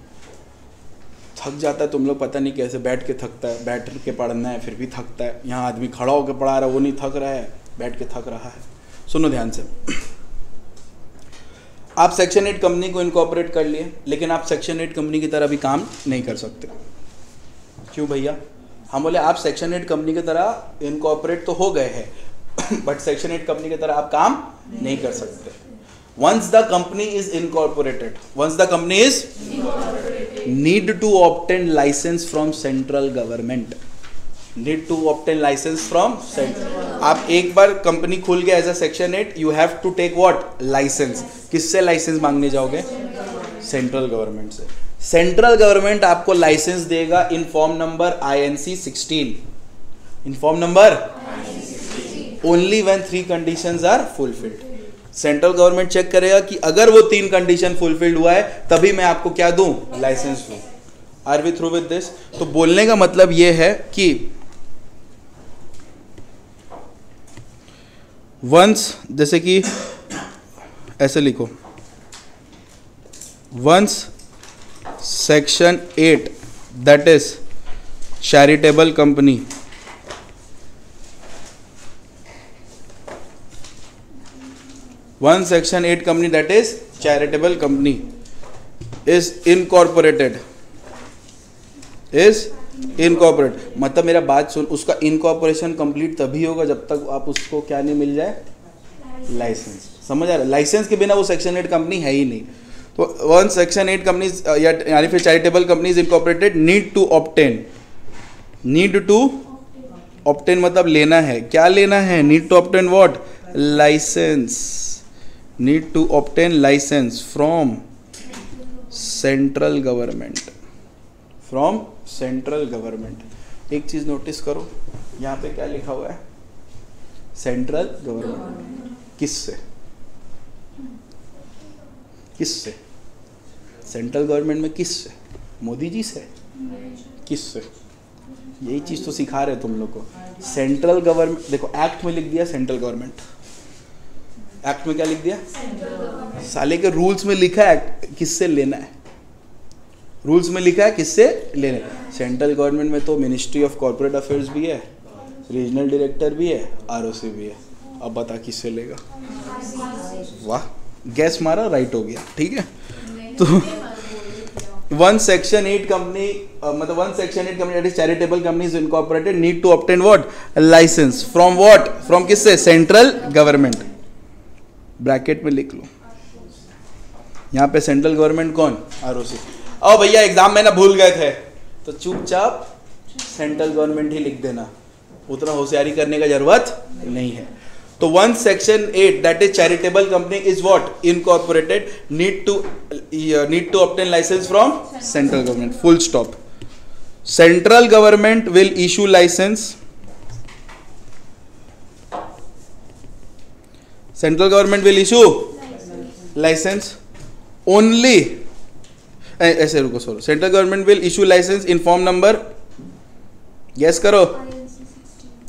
थक जाता है तुम लोग, पता नहीं कैसे बैठ के थकता है, बैठ के पढ़ना है फिर भी थकता है। यहाँ आदमी खड़ा होकर पढ़ा रहा है, वो नहीं थक रहा है, बैठ के थक रहा है। सुनो ध्यान से, आप सेक्शन 8 कंपनी को इनकॉर्पोरेट कर लिए, लेकिन आप सेक्शन 8 कंपनी की तरह भी काम नहीं कर सकते। क्यों भैया? हम बोले आप सेक्शन 8 कंपनी की तरह इनकॉर्पोरेट तो हो गए हैं बट सेक्शन 8 कंपनी की तरह आप काम नहीं कर सकते। Once the company is incorporated, once the company is need to obtain licence from central government, need to obtain licence from central. आप एक बार कंपनी खुल गया as a section 8, you have to take what, licence. किससे licence मांगने जाओगे? Central government से। Central government आपको लाइसेंस देगा in form number INC 16, in form number only when 3 conditions are fulfilled. Central government check करेगा कि अगर वो 3 कंडीशन फुलफिल्ड हुआ है तभी मैं आपको क्या दूं, लाइसेंस दूं। Are we through with this? तो बोलने का मतलब ये है कि वंस, जैसे कि ऐसे लिखो, once section 8 that is charitable company one section 8 company that is charitable company is incorporated, मतलब मेरा बात सुन, उसका इनकॉर्पोरेशन कंप्लीट तभी होगा जब तक आप उसको क्या नहीं मिल जाए, लाइसेंस। समझ आ रहा है? लाइसेंस के बिना वो सेक्शन 8 कंपनी है ही नहीं। तो वन सेक्शन 8 कंपनीज यानी फिर charitable companies incorporated need to obtain, need to obtain मतलब लेना है, क्या लेना है, need to obtain what, licence, need to obtain license from central government, from central government। एक चीज नोटिस करो, यहाँ पे क्या लिखा हुआ है, सेंट्रल गवर्नमेंट। किससे, किससे? सेंट्रल गवर्नमेंट में किससे? मोदी जी से? किससे? यही चीज तो सिखा रहे तुम लोग को। सेंट्रल गवर्नमेंट, देखो एक्ट में लिख दिया सेंट्रल गवर्नमेंट, एक्ट में क्या लिख दिया, साले के रूल्स में लिखा है किससे लेना है, रूल्स में लिखा है किससे लेना है। सेंट्रल गवर्नमेंट में तो मिनिस्ट्री ऑफ कॉर्पोरेट अफेयर्स भी है, रीजनल डायरेक्टर भी है, ROC भी है। अब बता किससे लेगा? वाह, गैस मारा, राइट हो गया, ठीक है। तो वन सेक्शन 8 कंपनी मतलब one section 8 company that is charitable companies incorporated need to obtain what, licence from what, from किससे, सेंट्रल गवर्नमेंट। ब्रैकेट में लिख लो, यहाँ पे सेंट्रल गवर्नमेंट कौन, ROC। ओ भैया एग्जाम में ना भूल गए थे तो चुपचाप सेंट्रल गवर्नमेंट ही लिख देना, उतना होशियारी करने का जरूरत नहीं है। तो one section 8 that is charitable company is what, incorporated need to obtain licence from central government, full stop. Central government will issue license, central government will issue license only, ऐसे रुको sorry, central government will issue license in form number, guess करो,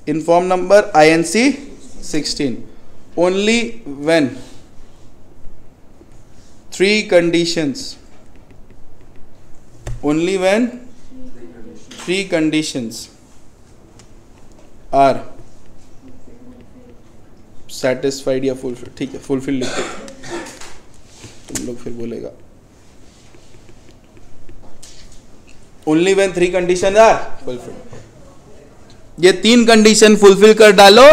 in form number INC 16 only when 3 conditions, only when 3 conditions are satisfied या fulfilled, ठीक है, fulfill लिखते हैं। तुम लोग फिर बोलेगा only when 3 condition are fulfilled. ये 3 कंडीशन फुलफिल कर डालो,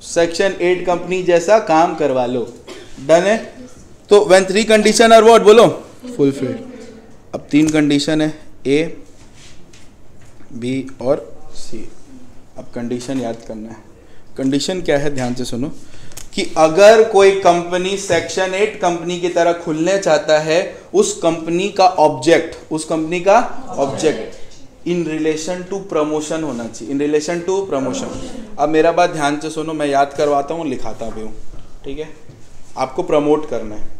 सेक्शन 8 कंपनी जैसा काम करवा लो। डन है। तो व्हेन 3 कंडीशन आर व्हाट बोलो फुलफिल्ड। अब 3 कंडीशन है ए बी और सी। अब कंडीशन याद करना है। कंडीशन क्या है ध्यान से सुनो कि अगर कोई कंपनी सेक्शन 8 कंपनी की तरह खुलने चाहता है, उस कंपनी का object in relation to promotion होना चाहिए, इन रिलेशन टू प्रमोशन। अब मेरा बात ध्यान से सुनो, मैं याद करवाता हूँ, लिखाता भी हूँ, ठीक है। आपको प्रमोट करना है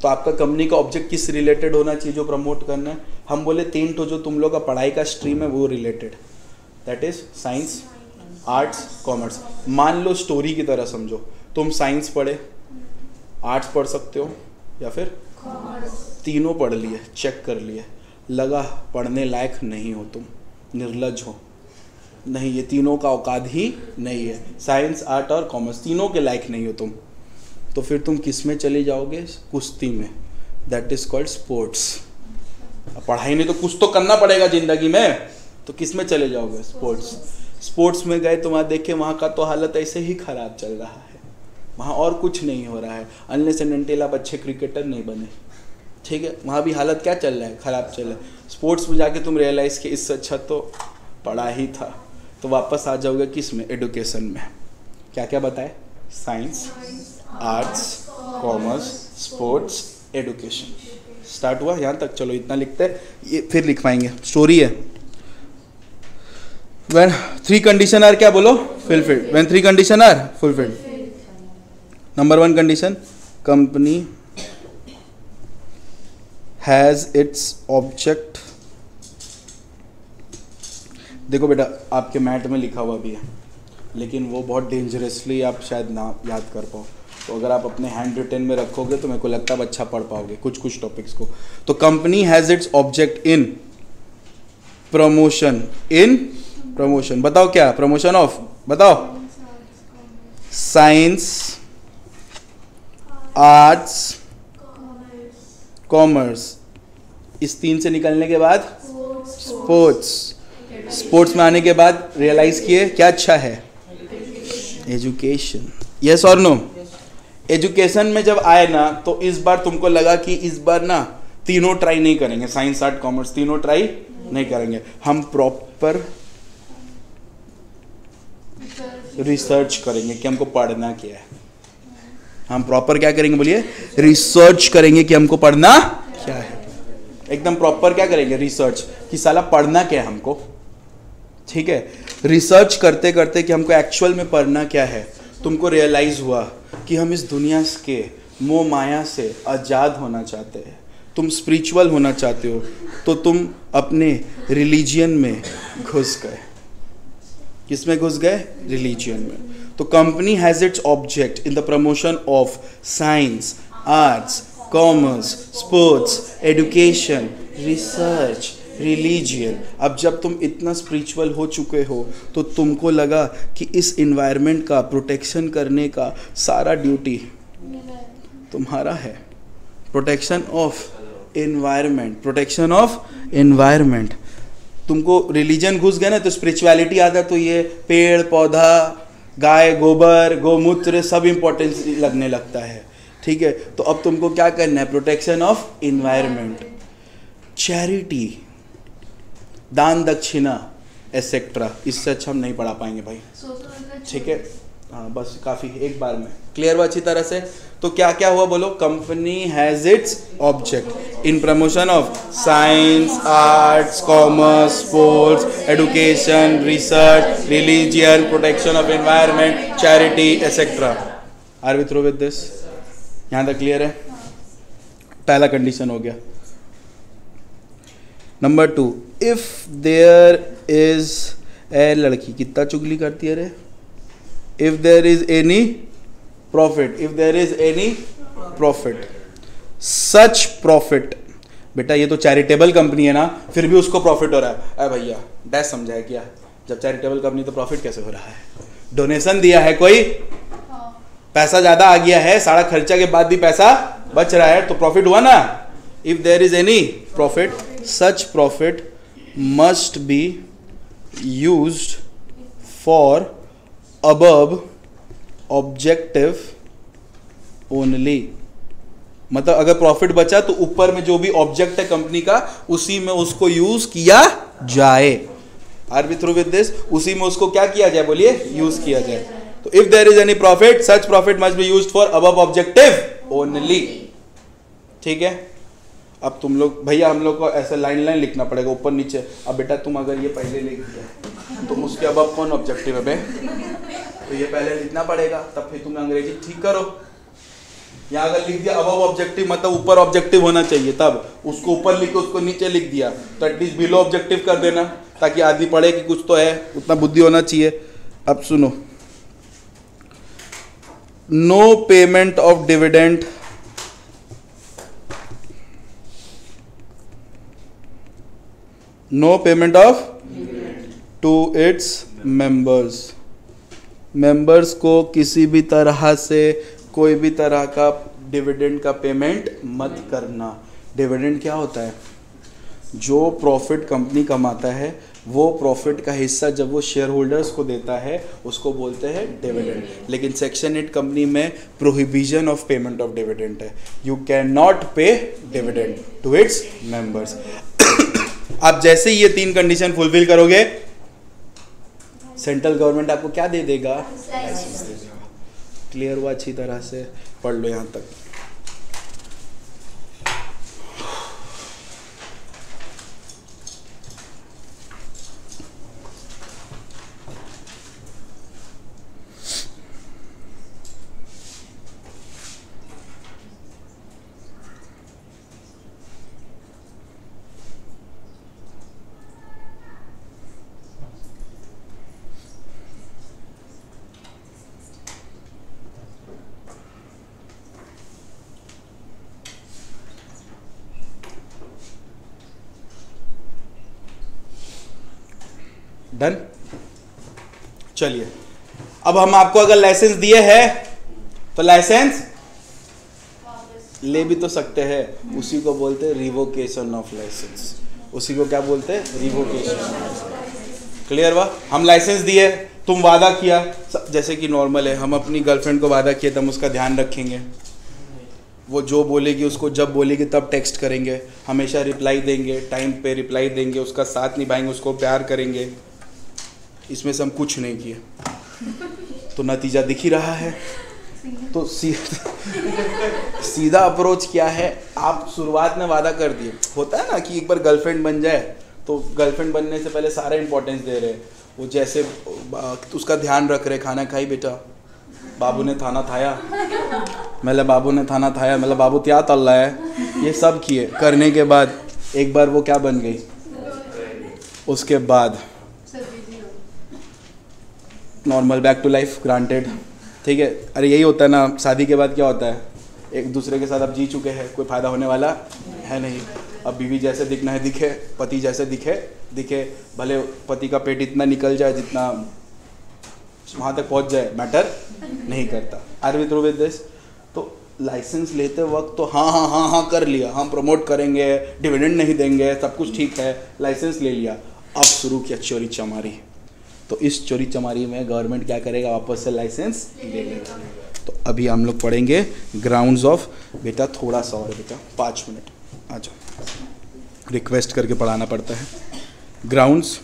तो आपका कंपनी का ऑब्जेक्ट किस रिलेटेड होना चाहिए जो प्रमोट करना है? हम बोले 3 तो जो तुम लोग का पढ़ाई का स्ट्रीम है वो related, that is science, arts, commerce. मान लो स्टोरी की तरह समझो, तुम साइंस पढ़े, आर्ट्स पढ़ सकते हो या फिर तीनों पढ़ लिए, चेक कर लिए, लगा पढ़ने लायक नहीं हो, तुम निर्लज हो, नहीं ये तीनों का औकात ही नहीं है, साइंस, आर्ट और कॉमर्स तीनों के लायक नहीं हो तुम, तो फिर तुम किस में चले जाओगे? कुश्ती में, दैट इज कॉल्ड स्पोर्ट्स। पढ़ाई नहीं तो कुछ तो करना पड़ेगा जिंदगी में, तो किस में चले जाओगे? स्पोर्ट्स। स्पोर्ट्स में गए तो वहाँ देखे वहाँ का तो हालत ऐसे ही खराब चल रहा है, वहाँ और कुछ नहीं हो रहा है, अनलेस एंड अनटिल आप अच्छे क्रिकेटर नहीं बने, ठीक है। वहाँ भी हालत क्या चल रहा है? खराब चल रहा है। स्पोर्ट्स में जाके तुम रियलाइज़ कि इससे अच्छा तो पढ़ा ही था, तो वापस आ जाओगे किस में? एडुकेशन में। क्या क्या बताए? Science, arts, commerce, sports, education. Start हुआ यहाँ तक? चलो इतना लिखते हैं, ये फिर लिख पाएंगे। स्टोरी है when 3 condition are क्या बोलो? fulfilled। when 3 condition are fulfilled। number 1 condition, company has its object। देखो बेटा आपके मैट में लिखा हुआ भी है, लेकिन वो बहुत डेंजरसली आप शायद ना याद कर पाओ, तो अगर आप अपने हैंड रिटन में रखोगे तो मेरे को लगता है अच्छा पढ़ पाओगे कुछ टॉपिक्स को। तो company has its object in promotion, in promotion. बताओ क्या? प्रमोशन ऑफ, बताओ। Science, arts, commerce. इस 3 से निकलने के बाद स्पोर्ट्स। स्पोर्ट्स में आने के बाद रियलाइज किए क्या अच्छा है? एजुकेशन। यस और नो? एजुकेशन में जब आए ना तो इस बार तुमको लगा कि इस बार ना तीनों ट्राई नहीं करेंगे, साइंस, आर्ट, कॉमर्स तीनों ट्राई नहीं करेंगे, हम प्रॉपर रिसर्च करेंगे कि हमको पढ़ना क्या है। हम प्रॉपर क्या करेंगे? बोलिए रिसर्च करेंगे कि हमको पढ़ना क्या है। एकदम प्रॉपर क्या करेंगे? रिसर्च कि साला पढ़ना क्या है हमको, ठीक है। रिसर्च करते करते कि हमको एक्चुअल में पढ़ना क्या है, तुमको रियलाइज हुआ कि हम इस दुनिया के मोह माया से आज़ाद होना चाहते हैं, तुम स्पिरिचुअल होना चाहते हो, तो तुम अपने रिलीजियन में घुस गए। किसमें घुस गए? रिलीजियन में। तो company has its object in the promotion of science, arts, commerce, sports, education, research, religion. अब जब तुम इतना स्पिरिचुअल हो चुके हो तो तुमको लगा कि इस इन्वायरमेंट का प्रोटेक्शन करने का सारा ड्यूटी तुम्हारा है। Protection of environment, protection of environment. तुमको रिलीजन घुस गया ना तो स्पिरिचुअलिटी आता है, तो ये पेड़ पौधा, गाय गोबर, गोमूत्र सब इम्पोर्टेंस लगने लगता है, ठीक है। तो अब तुमको क्या करना है? प्रोटेक्शन ऑफ एनवायरनमेंट, चैरिटी, दान दक्षिणा एसेट्रा। इससे अच्छा हम नहीं पढ़ा पाएंगे भाई, ठीक है। हाँ बस काफ़ी, एक बार में क्लियर हुआ अच्छी तरह से। तो क्या क्या हुआ बोलो? Company has its object in promotion of science, arts, commerce, sports, education, research, religion, protection of environment, charity etcetera. Are we through with this? यहाँ तक क्लियर है? पहला कंडीशन हो गया। Number 2, if there is a लड़की कितना चुगली करती है रे? If there is any profit, if there is any profit, such profit. बेटा ये तो चैरिटेबल कंपनी है ना, फिर भी उसको प्रॉफिट हो रहा है। अरे भैया डैश समझाया क्या? जब चैरिटेबल कंपनी तो प्रॉफिट कैसे हो रहा है? डोनेशन दिया है कोई, पैसा ज़्यादा आ गया है, सारा खर्चा के बाद भी पैसा बच रहा है तो प्रॉफिट हुआ ना. If there is any profit, such profit must be used for above objective only. मतलब अगर प्रॉफिट बचा तो ऊपर में जो भी ऑब्जेक्ट है कंपनी का उसी में उसको यूज किया जाए. Are we through with this? उसी में उसको क्या किया जाए, बोलिए, यूज किया जाए. तो if there is any profit, such profit must be used for above objective only. ठीक है. अब तुम लोग भैया हम लोग को ऐसा लाइन लाइन लिखना पड़ेगा ऊपर नीचे. अब बेटा तुम अगर ये पहले लिख दिया तुम उसके अबव कौन ऑब्जेक्टिव है बे, तो ये पहले लिखना पड़ेगा, तब फिर तुम अंग्रेजी ठीक करो. यहाँ अगर लिख दिया अबव ऑब्जेक्टिव मतलब ऊपर ऑब्जेक्टिव होना चाहिए, तब उसको ऊपर लिख के उसको नीचे लिख दिया तो एटलीस्ट बिलो ऑब्जेक्टिव कर देना ताकि आदमी पढ़े कि कुछ तो है, उतना बुद्धि होना चाहिए. अब सुनो, no payment of dividend no payment of to its members. Members को किसी भी तरह से कोई भी तरह का डिविडेंड का पेमेंट मत करना. डिविडेंड क्या होता है? जो प्रॉफिट कंपनी कमाता है वो प्रॉफिट का हिस्सा जब वो शेयर होल्डर्स को देता है उसको बोलते हैं डिविडेंड. लेकिन सेक्शन 8 कंपनी में prohibition of payment of dividend है. यू कैन नॉट पे डिविडेंड टू इट्स मेंबर्स. आप जैसे ही ये 3 कंडीशन फुलफिल करोगे सेंट्रल गवर्नमेंट आपको क्या दे देगा? लाइसेंस दे देगा. क्लियर हुआ? अच्छी तरह से पढ़ लो यहाँ तक. डन. चलिए अब हम आपको अगर लाइसेंस दिए हैं तो लाइसेंस ले भी तो सकते हैं. उसी को बोलते हैं रिवोकेशन ऑफ लाइसेंस. उसी को क्या बोलते हैं? रिवोकेशन. क्लियर हुआ? हम लाइसेंस दिए, तुम वादा किया, जैसे कि नॉर्मल है हम अपनी गर्लफ्रेंड को वादा किया तो हम उसका ध्यान रखेंगे. वो जो बोलेगी उसको जब बोलेगी तब टेक्स्ट करेंगे, हमेशा रिप्लाई देंगे, टाइम पे रिप्लाई देंगे, उसका साथ निभाएंगे, उसको प्यार करेंगे. इसमें से हम कुछ नहीं किए तो नतीजा दिख ही रहा है. तो सीधा अप्रोच क्या है? आप शुरुआत में वादा कर दिए. होता है ना कि एक बार गर्लफ्रेंड बन जाए तो गर्लफ्रेंड बनने से पहले सारा इंपॉर्टेंस दे रहे. वो जैसे उसका ध्यान रख रहे, खाना खाई बेटा, बाबू ने खाना खाया, मतलब बाबू ने खाना खाया, मतलब बाबू क्या तल रहा है, ये सब किए. करने के बाद एक बार वो क्या बन गई, उसके बाद normal back to life granted. ठीक है. अरे यही होता है ना, शादी के बाद क्या होता है, एक दूसरे के साथ अब जी चुके हैं, कोई फ़ायदा होने वाला है नहीं. अब बीवी जैसे दिखना है दिखे, पति जैसे दिखे, भले पति का पेट इतना निकल जाए जितना वहाँ तक पहुँच जाए, मैटर नहीं करता. Are we through with this? तो लाइसेंस लेते वक्त तो हाँ कर लिया, हम प्रमोट करेंगे, डिविडेंड नहीं देंगे, सब कुछ ठीक है, लाइसेंस ले लिया. अब शुरू किया चोरी चमारी. तो इस चोरी चमारी में गवर्नमेंट क्या करेगा? वापस से लाइसेंस ले लेगा. तो अभी हम लोग पढ़ेंगे ग्राउंड्स ऑफ. बेटा थोड़ा सा और बेटा 5 मिनट आ जाओ, रिक्वेस्ट करके पढ़ाना पड़ता है. ग्राउंड्स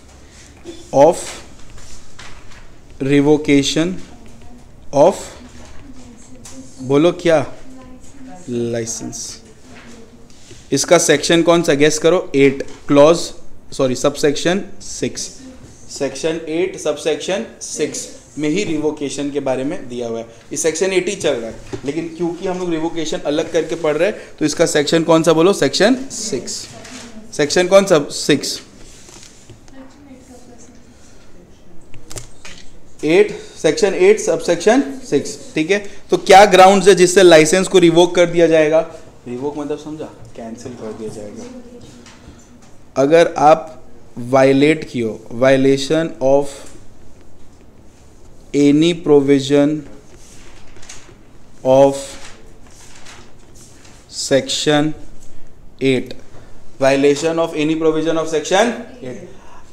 ऑफ रिवोकेशन ऑफ, बोलो क्या? लाइसेंस. इसका सेक्शन कौन सा गेस करो? 8 क्लॉज सबसेक्शन 6. सेक्शन 8 सबसेक्शन 6 में ही रिवोकेशन के बारे में दिया हुआ है. इस सेक्शन 8 ही चल रहा है, लेकिन क्योंकि हम लोग रिवोकेशन अलग करके पढ़ रहे हैं तो इसका सेक्शन कौन सा बोलो? सेक्शन 6. सेक्शन कौन सा? 6. 8 सेक्शन 8 सबसेक्शन 6. ठीक है. तो क्या ग्राउंड्स है जिससे लाइसेंस को रिवोक कर दिया जाएगा? रिवोक मतलब समझा? कैंसिल कर दिया जाएगा. अगर आप वायलेट कियो, violation of any provision of section 8, violation of any provision of section 8।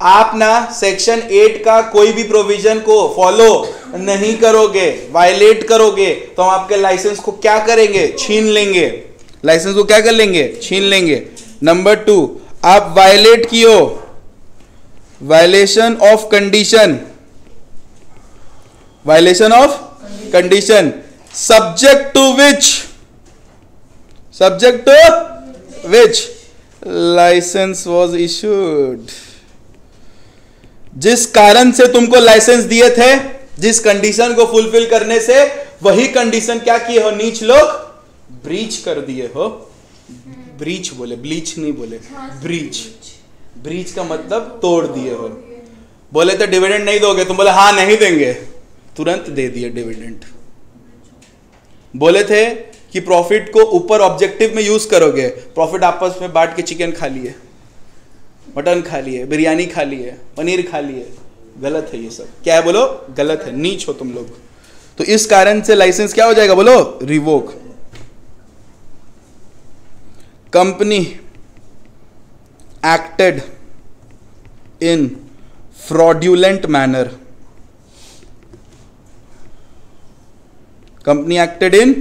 आप ना सेक्शन 8 का कोई भी प्रोविजन को फॉलो नहीं करोगे, वायलेट करोगे, तो हम आपके लाइसेंस को क्या करेंगे? छीन लेंगे। लाइसेंस को क्या कर लेंगे? छीन लेंगे। नंबर 2, आप वायलेट कियो, violation of condition, violation of condition, subject to which licence was issued. जिस कारण से तुमको लाइसेंस दिए थे, जिस कंडीशन को फुलफिल करने से, वही कंडीशन क्या किए हो? नीच लोग ब्रीच कर दिए हो। ब्रीच बोले, ब्लीच नहीं बोले, ब्रीच। ब्रीच का मतलब तोड़ दिए हो। बोले तो डिविडेंड नहीं दोगे, तुम बोले हाँ नहीं देंगे, तुरंत दे दिए डिविडेंड। बोले थे कि प्रॉफिट को ऊपर ऑब्जेक्टिव में यूज करोगे, प्रॉफिट आपस में बांट के चिकन खा लिए, मटन खा लिए, बिरयानी खा लिए, पनीर खा लिए। गलत है ये सब। क्या है बोलो? गलत है, नीच हो तुम लोग। तो इस कारण से लाइसेंस क्या हो जाएगा बोलो? Revoke. Company acted in fraudulent manner, company acted in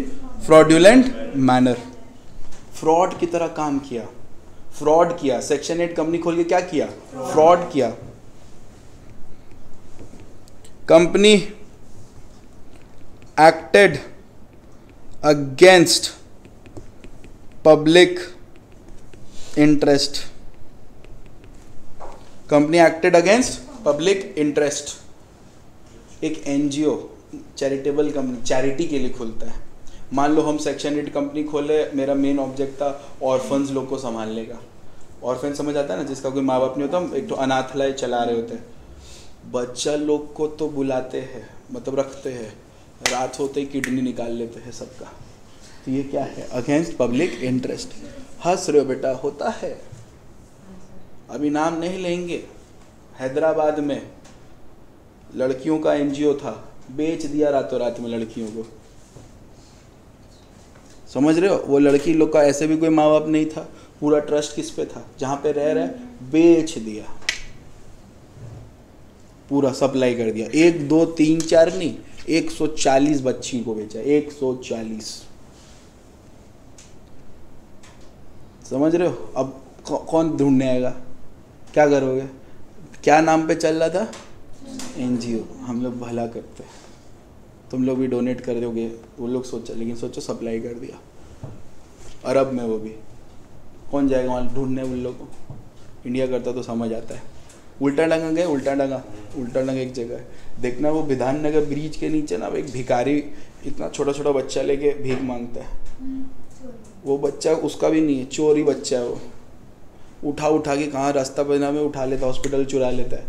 fraudulent manner, fraud की तरह काम किया, फ्रॉड किया। सेक्शन 8 कंपनी खोल के क्या किया? फ्रॉड किया। Company acted against public interest, company acted against public interest. एक एनजीओ, चैरिटेबल कंपनी, चैरिटी के लिए खुलता है। मान लो हम सेक्शन 8 कंपनी खोले, मेरा मेन ऑब्जेक्ट था ऑर्फन्स लोग को संभालने का। ऑर्फन समझ आता है ना, जिसका कोई माँ बाप नहीं होता, हम एक तो अनाथालय चला रहे होते हैं। बच्चा लोग को तो बुलाते हैं, मतलब रखते हैं, रात होते ही किडनी निकाल लेते हैं सबका। तो ये क्या है? Against public interest. हंस रहे हो बेटा? होता है। अभी नाम नहीं लेंगे। हैदराबाद में लड़कियों का एनजीओ था, बेच दिया रातों रात में लड़कियों को। समझ रहे हो? वो लड़की लोग का ऐसे भी कोई माँ बाप नहीं था, पूरा ट्रस्ट किस पे था? जहां पे रह रहे, बेच दिया, पूरा सप्लाई कर दिया। 1 2 3 4 नहीं, 140 बच्ची को बेचा। 140। समझ रहे हो? अब कौन ढूंढने आएगा? क्या करोगे? क्या नाम पे चल रहा था? एनजीओ। हम लोग भला करते हैं, तुम लोग भी डोनेट कर दोगे। वो लोग सोचा, लेकिन सोचो सप्लाई कर दिया अरब में। वो भी कौन जाएगा वहाँ ढूंढने उन लोगों को? इंडिया करता तो समझ आता है। उल्टा डंगा गए, उल्टा डंगा एक जगह है, देखना वो विधान नगर ब्रिज के नीचे ना एक भिखारी इतना छोटा छोटा बच्चा लेके भीख मांगता है। वो बच्चा उसका भी नहीं है, चोरी बच्चा है। वो उठा के कहाँ रास्ता बना में उठा लेता, हॉस्पिटल चुरा लेता है,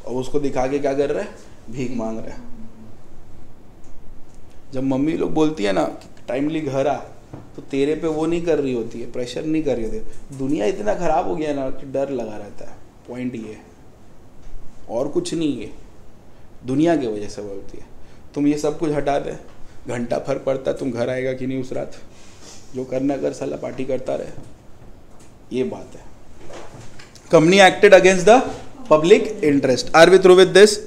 और उसको दिखा के क्या कर रहा है? भीख मांग रहा है। जब मम्मी लोग बोलती है ना टाइमली घर आ, तो तेरे पे वो नहीं कर रही होती है, प्रेशर नहीं कर रही होती है। दुनिया इतना खराब हो गया ना कि डर लगा रहता है। पॉइंट ये है, और कुछ नहीं है, दुनिया की वजह से बोलती है। तुम ये सब कुछ हटा दे, घंटा फर्क पड़ता है तुम घर आएगा कि नहीं उस रात। जो करना कर, साला पार्टी करता रहे, ये बात है। Company acted against the public interest. Are we through with this?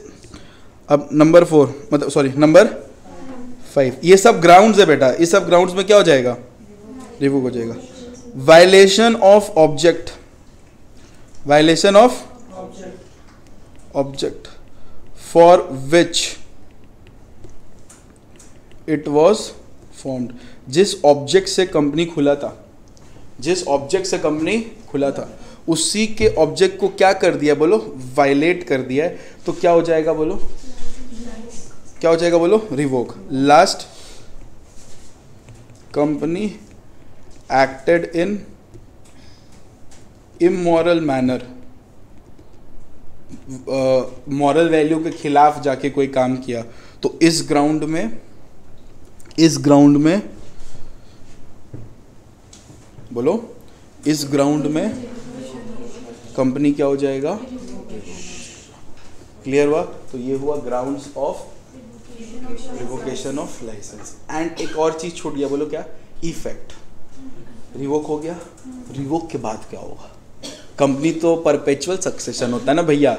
अब नंबर 4, मतलब सॉरी नंबर 5। ये सब ग्राउंड्स है बेटा। ये सब ग्राउंड्स में क्या हो जाएगा? रिवोक हो जाएगा। Violation of object, violation of object for which it was formed. जिस ऑब्जेक्ट से कंपनी खुला था, जिस ऑब्जेक्ट से कंपनी खुला था, उसी के ऑब्जेक्ट को क्या कर दिया बोलो? वायलेट कर दिया है। तो क्या हो जाएगा बोलो? क्या हो जाएगा बोलो? Revoke. Last, company acted in immoral manner, moral value के खिलाफ जाके कोई काम किया, तो इस ग्राउंड में बोलो, इस ग्राउंड में कंपनी क्या हो जाएगा? क्लियर हुआ? तो ये हुआ grounds of revocation of licence. And एक और चीज छूट गया, बोलो क्या? इफेक्ट। रिवोक हो गया, रिवोक के बाद क्या होगा? कंपनी तो परपेचुअल सक्सेशन होता है ना भैया,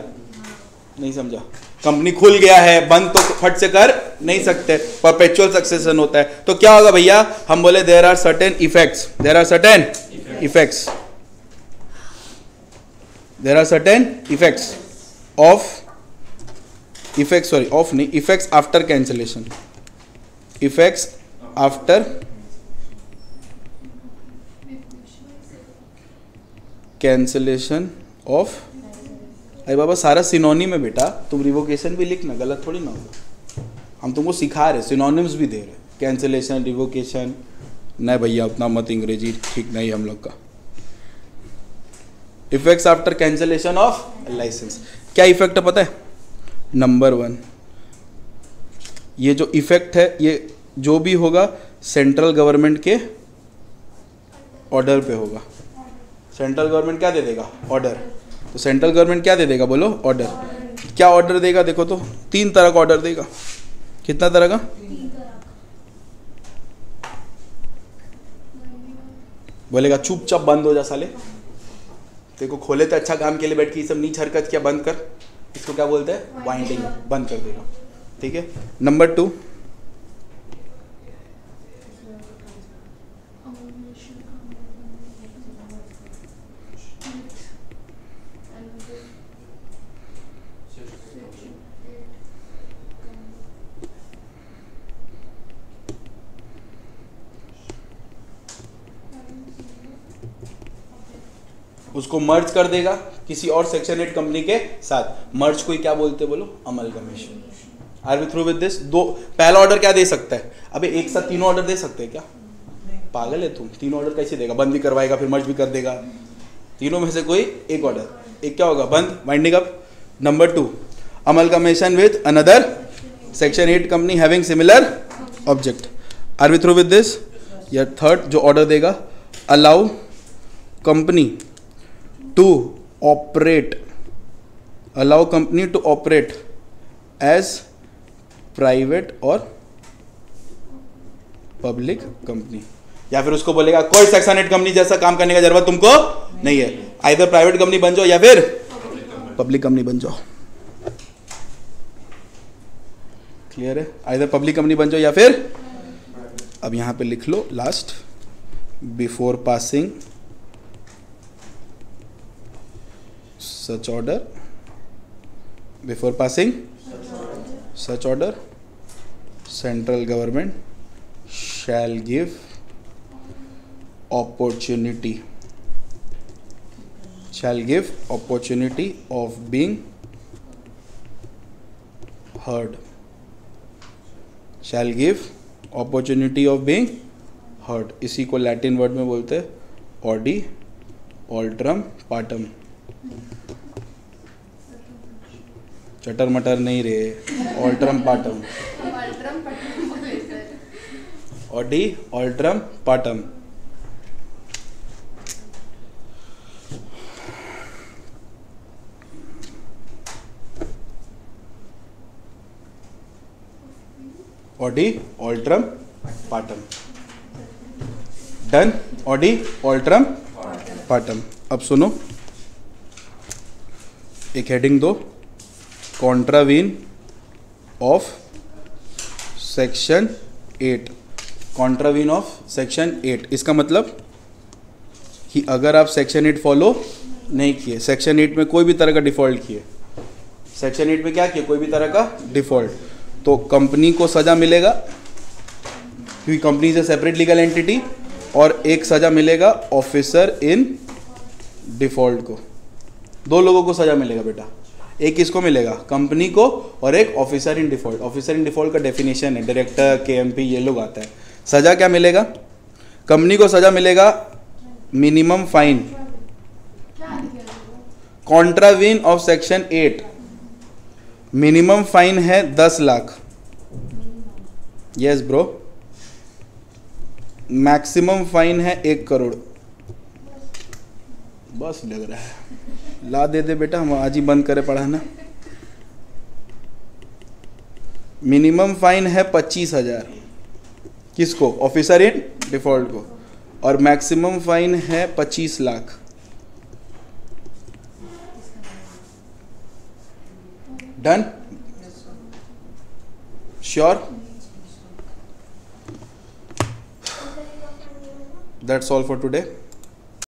नहीं समझा? कंपनी खुल गया है, बंद तो फट से कर नहीं सकते, परपेचुअल सक्सेशन होता है। तो क्या होगा भैया? हम बोले there are certain effects, there are certain effects, there are certain effects of, effects sorry of नहीं, effects after cancellation, effects after cancellation of. अरे बाबा सारा सिनोनिम है बेटा, तुम रिवोकेशन भी लिखना, गलत थोड़ी ना होगा। हम तुमको सिखा रहे, सिनोनिम्स भी दे रहे, कैंसिलेशन, रिवोकेशन। नहीं भैया उतना मत, अंग्रेजी ठीक नहीं हम लोग का। Effects after cancellation of licence, क्या इफेक्ट है पता है? नंबर 1, ये जो इफेक्ट है ये जो भी होगा सेंट्रल गवर्नमेंट के ऑर्डर पे होगा। सेंट्रल गवर्नमेंट क्या दे देगा? ऑर्डर। तो सेंट्रल गवर्नमेंट क्या दे देगा बोलो? ऑर्डर। क्या ऑर्डर देगा? देखो तो 3 तरह का ऑर्डर देगा। कितना तरह का? बोलेगा चुपचाप बंद हो जा साले, देखो खोले तो अच्छा काम के लिए, बैठ के ये सब नीच हरकत किया, बंद कर। इसको क्या बोलते हैं? वाइंडिंग, बंद कर देगा। ठीक है। नंबर 2, उसको मर्ज कर देगा किसी और सेक्शन 8 कंपनी के साथ। मर्ज को ही क्या बोलते हैं बोलो? Amalgamation. Are we through with this? पहला ऑर्डर क्या दे सकता है? अबे एक साथ तीनों ऑर्डर दे सकते हैं क्या? पागल है तुम? 3 ऑर्डर कैसे देगा? बंद भी करवाएगा फिर मर्ज भी कर देगा। तीनों में से कोई एक ऑर्डर, एक क्या होगा? बंद, winding up. Number 2, amalgamation with another section 8 company having similar object. Are we through with this? या थर्ड जो ऑर्डर देगा, allow company to operate, allow company to operate as private or public company। या फिर उसको बोलेगा कोई section 8 company जैसा काम करने का जरूरत तुमको नहीं है, आइदर प्राइवेट कंपनी बन जाओ या फिर पब्लिक कंपनी बन जाओ। क्लियर है? आइदर पब्लिक कंपनी बन जाओ या फिर, अब यहां पे लिख लो last, before passing such order, before passing such order, central government shall give opportunity of being heard, shall give opportunity of being heard। इसी को लैटिन वर्ड में बोलते हैं ऑडी ऑल्ट्रम पार्टम। चटर मटर नहीं रे, alteram partem, audi alteram partem. Audi alteram partem, done. Audi alteram partem. अब सुनो, एक हेडिंग दो, contravene of section 8। Contravene of section 8 इसका मतलब कि अगर आप सेक्शन 8 फॉलो नहीं किए, सेक्शन 8 में कोई भी तरह का डिफॉल्ट किए, सेक्शन 8 में क्या किए? कोई भी तरह का डिफॉल्ट, तो कंपनी को सजा मिलेगा, क्योंकि company is a separate legal entity, और एक सजा मिलेगा ऑफिसर इन डिफॉल्ट को। 2 लोगों को सजा मिलेगा बेटा, एक किसको मिलेगा? कंपनी को, और एक officer in default. Officer in default का डेफिनेशन है डायरेक्टर, केएमपी, ये लोग आता है। सजा क्या मिलेगा? कंपनी को सजा मिलेगा minimum fine, contravene of section 8 minimum fine है 10 lakh. Yes bro. Maximum fine है 1 करोड़। बस लग रहा है, ला दे दे बेटा, हम आज ही बंद करे पढ़ाना। मिनिमम फाइन है 25,000। किसको? ऑफिसर इन डिफॉल्ट को। और मैक्सिमम फाइन है 25 lakh. Done? Sure? That's all for today.